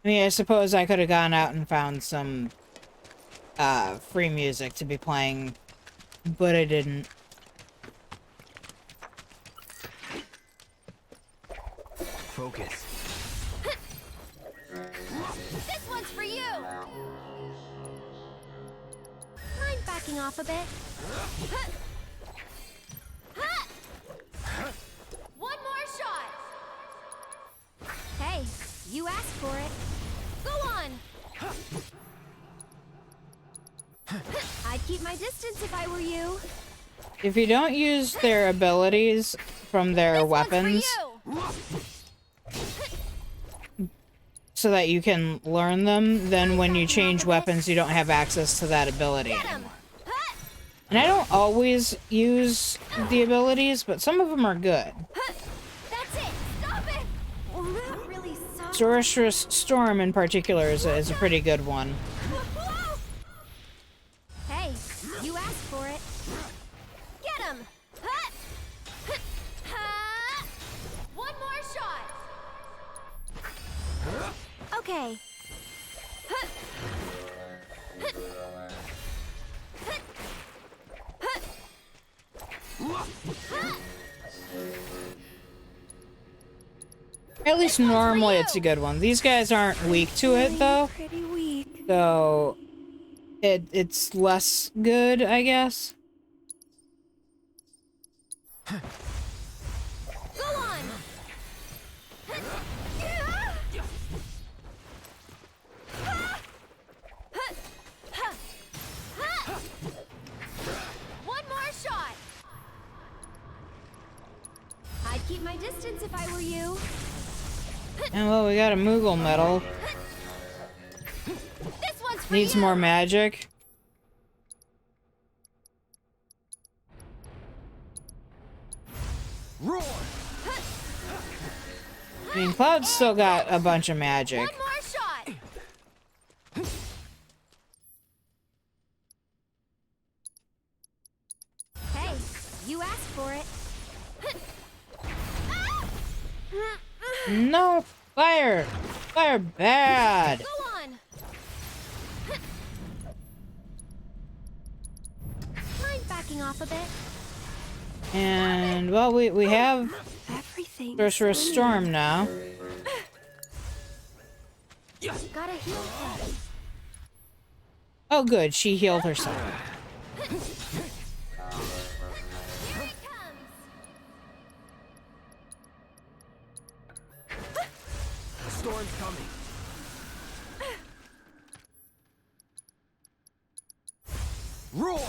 I mean, I suppose I could have gone out and found some free music to be playing, but I didn't. Focus. This one's for you. Mind backing off a bit? One more shot. Hey, you asked for it. Go on. I'd keep my distance if I were you. If you don't use their abilities from their weapons so that you can learn them, then when you change weapons, you don't have access to that ability anymore. And I don't always use the abilities, but some of them are good. That's it. Stop it. Well, that really sucks. Sorceress Storm in particular is a pretty good one. Hey, you asked for it. Get him. One more shot. Okay. At least normally it's a good one. These guys aren't weak to it though. Pretty weak. So it's less good, I guess. Go on. One more shot. I'd keep my distance if I were you. And well, we got a Moogle medal. This one's for Needs you. more magic. Roar! I mean, Cloud's still got a bunch of magic. One more shot. Hey, you asked for it. No! Fire! Fire bad! Go on. Mind backing off a bit? And, well, we have Everything. Sorcerer's Storm now. Gotta heal first. Oh good, she healed herself. Here it comes. The storm's coming. Roar!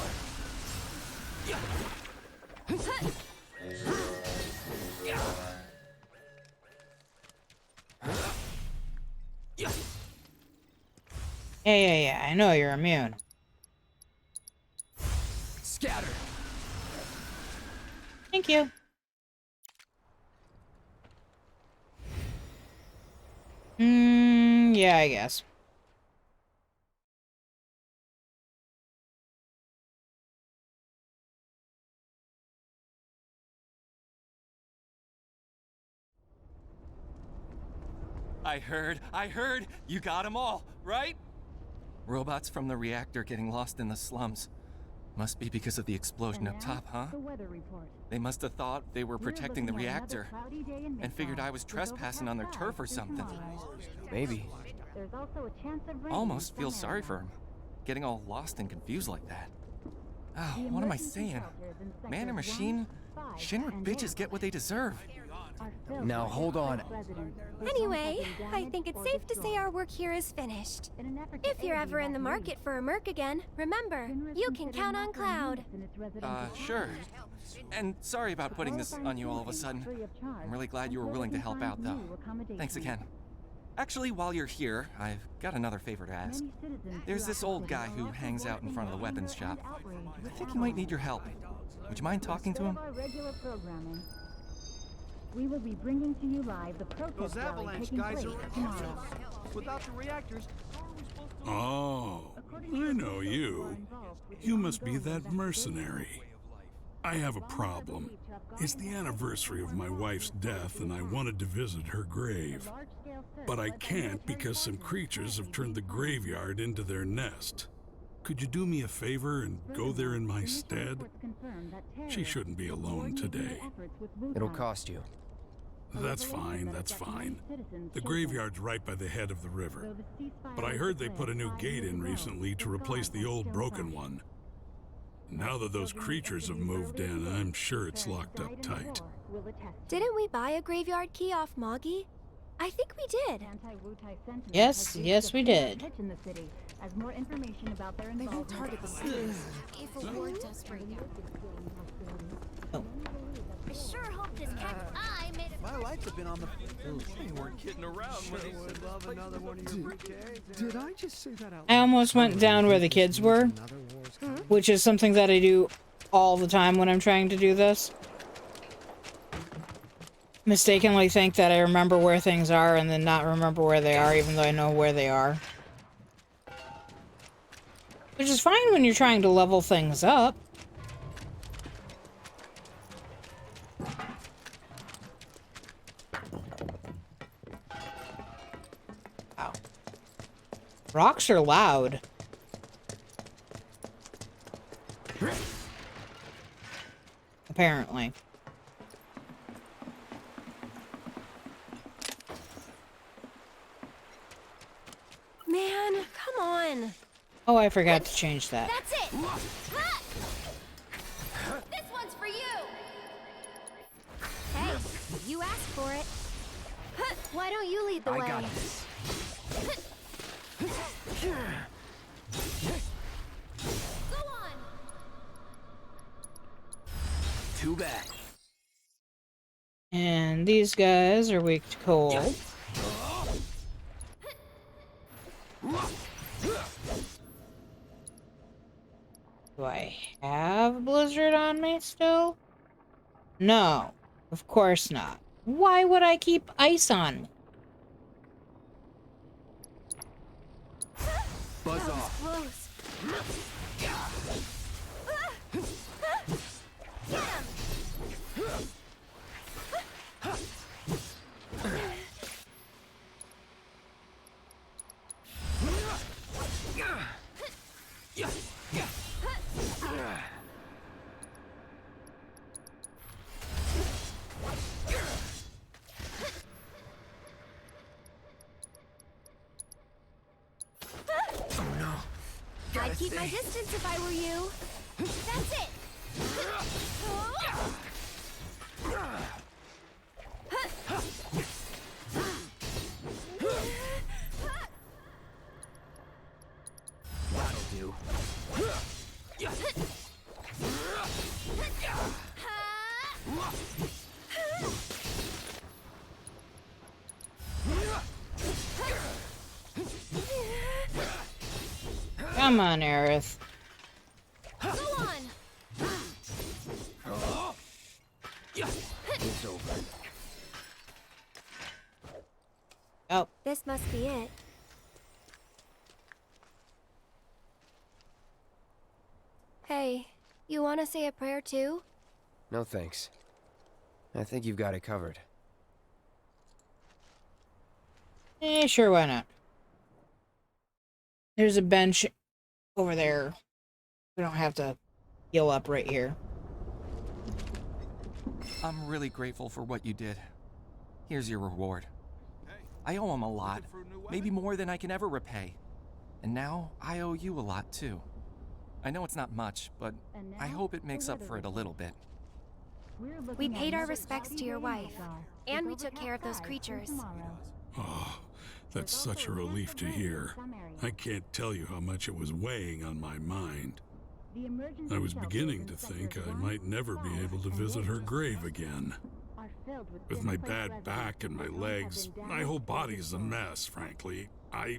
Yeah, I know you're immune. Scatter. Thank you. Yeah, I guess. I heard! You got them all, right? Robots from the reactor getting lost in the slums. Must be because of the explosion up top, huh? The weather report. They must have thought they were protecting the looking at reactor another cloudy day in and figured I was Midtown, with trespassing on their overcast turf or skies something. tomorrow. Maybe. There's also a chance of rain Almost feel somewhere sorry for around. him, getting all lost and confused like that. Oh, The what am I emergency saying? shelters in Man or sectors machine? 1, 5, Shinra and bitches 8 get what they deserve. are filled Now, with hold on. residents whose Anyway, homes have been I damaged think it's or safe to say destroyed. our work here is finished. In an effort to If you're aid ever in the evacuees, market for a Merc again, remember, Shinra is you can considering count on offering Cloud. units in its residential Sure. areas. And sorry about putting this on you all of a sudden. Free of charge I'm really glad you were until willing we to help can out, find though. new accommodations. Thanks again. Actually, while you're here, I've got another favor to ask. Many citizens There's this throughout old the guy city who are hangs out in front of the reporting weapons anger shop. and outrage with I think he might need your help. Would you mind talking to him? Instead of our regular programming, we will be bringing to you live the protest Those rally avalanche taking guys place are tomorrow. Without the reactors, Oh, I know you. You must be that mercenary. I have a problem. It's the anniversary of my wife's death, and I wanted to visit her grave. But I can't because some creatures have turned the graveyard into their nest. Could you do me a favor and go there in my stead? She shouldn't be alone today. It'll cost you. That's fine, that's fine. The graveyard's right by the head of the river. But I heard they put a new gate in recently to replace the old broken one. Now that those creatures have moved in, I'm sure it's locked up tight. Didn't we buy a graveyard key off Moggy? I think we did. Yes, we did. As more information about their They won't involvement target the cities if a war does break out. I sure hope this cat's eye made it. my lights have been on the. They weren't kidding around when they said love another one of your Did I just say that out I almost went down where the kids were, which is something that I do all the time when I'm trying to do this. Mistakenly think that I remember where things are and then not remember where they are, even though I know where they are. Which is fine when you're trying to level things up. Wow. Rocks are loud. apparently. Man, come on. Oh, I forgot to change that. That's it! Ha! This one's for you! Hey, you asked for it. Why don't you lead the way? I got this. Go on! Too bad. And these guys are weak to cold. Do I have Blizzard on me still? No, of course not. Why would I keep ice on me? Buzz off. Close. I'd keep my distance if I were you. That's it! That'll do. Come on, Aerith. Go on! It's over. Oh. This must be it. Hey, you want to say a prayer too? No thanks. I think you've got it covered. Sure, why not? There's a bench over there. We don't have to heal up right here. I'm really grateful for what you did. Here's your reward. I owe him a lot, maybe more than I can ever repay. And now I owe you a lot too. I know it's not much, but I hope it makes up for it a little bit. We paid our respects to your wife, and we took care of those creatures. Oh, that's such a relief to hear. I can't tell you how much it was weighing on my mind. I was beginning to think I might never be able to visit her grave again. With my bad back and my legs, my whole body's a mess, frankly. I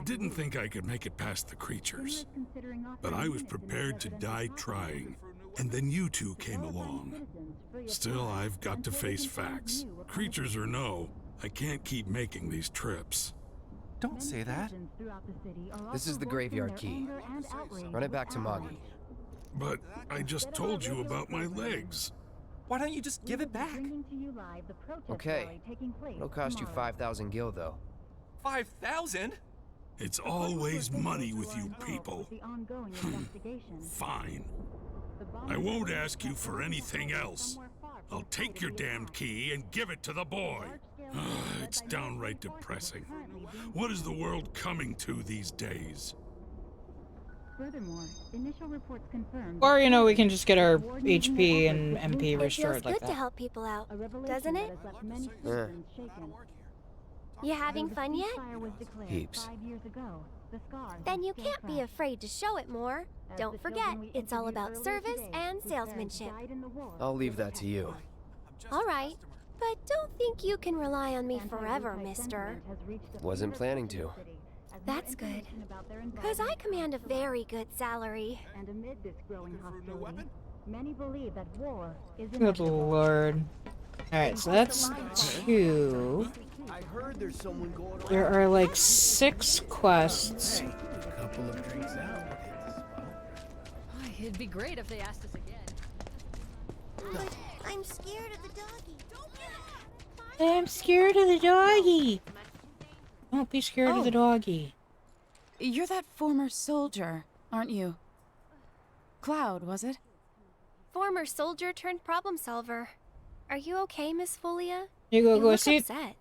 didn't think I could make it past the creatures. But I was prepared to die trying, and then you two came along. Still, I've got to face facts. Creatures or no, I can't keep making these trips. Don't say that. This is the graveyard key. Run it back to Moggy. But I just told you about my legs. Why don't you just give it back? Okay. It'll cost you 5,000 gil, though. 5,000? It's always money with you people. Fine. I won't ask you for anything else. I'll take your damned key and give it to the boy. It's downright depressing. What is the world coming to these days? Furthermore, initial reports confirm. Or, you know, we can just get our HP and MP restored like It feels good to that. help people out, doesn't it? You having fun yet? Heaps. Then you can't be afraid to show it more. Don't forget, it's all about service and salesmanship. I'll leave that to you. All right, but don't think you can rely on me forever, mister. Wasn't planning to. That's good, because I command a very good salary. And amid this growing hostility, many believe that war is Good lord. Alright, so that's 2. I heard there's someone going There are like 6 quests. A couple of drinks out. It'd be great if they asked us again. But I'm scared of the doggy. I'm scared of the doggy. Don't be scared of the doggy. You're that former soldier, aren't you? Cloud, was it? Former soldier turned problem solver. Are you okay, Miss Folia? You look go see. upset.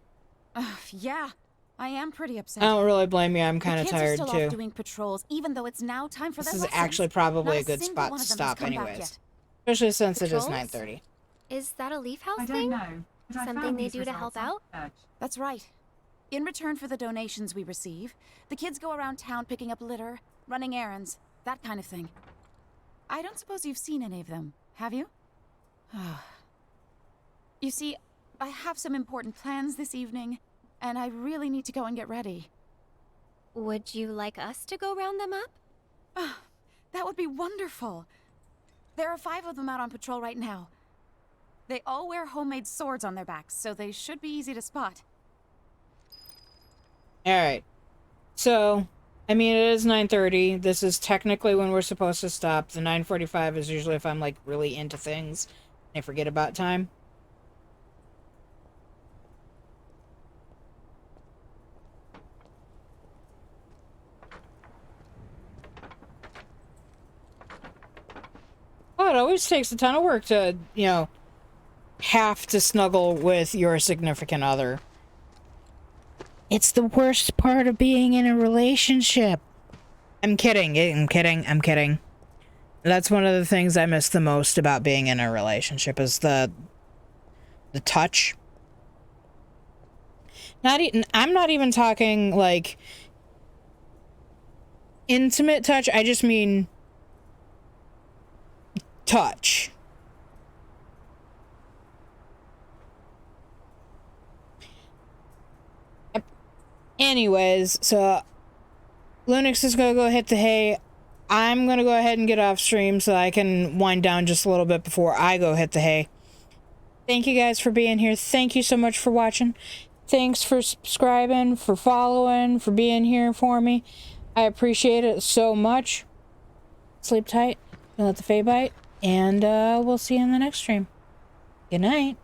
Yeah, I am pretty upset. I don't really blame you. I'm kind The of kids are tired still too. off doing patrols, even though it's now time for This their is lessons. actually probably Not a good single spot one to of them stop, has come back anyways. yet. Especially since it is Patrols? 9:30. Is that a Leaf House thing? Something they do to help out? That's right. In return for the donations we receive, the kids go around town picking up litter, running errands, that kind of thing. I don't suppose you've seen any of them, have you? You see, I have some important plans this evening, and I really need to go and get ready. Would you like us to go round them up? That would be wonderful. There are 5 of them out on patrol right now. They all wear homemade swords on their backs, so they should be easy to spot. Alright. So, I mean, it is 9:30. This is technically when we're supposed to stop. The 9:45 is usually if I'm, like, really into things and I forget about time. Oh, it always takes a ton of work to, you know, have to snuggle with your significant other. It's the worst part of being in a relationship. I'm kidding. I'm kidding. I'm kidding. That's one of the things I miss the most about being in a relationship is the touch. I'm not even talking like intimate touch. I just mean touch. Anyways, so Linux is gonna go hit the hay. I'm gonna go ahead and get off stream so I can wind down just a little bit before I go hit the hay. Thank you guys for being here. Thank you so much for watching. Thanks for subscribing, for following, for being here for me. I appreciate it so much. Sleep tight. Don't let the fae bite. And we'll see you in the next stream. Good night.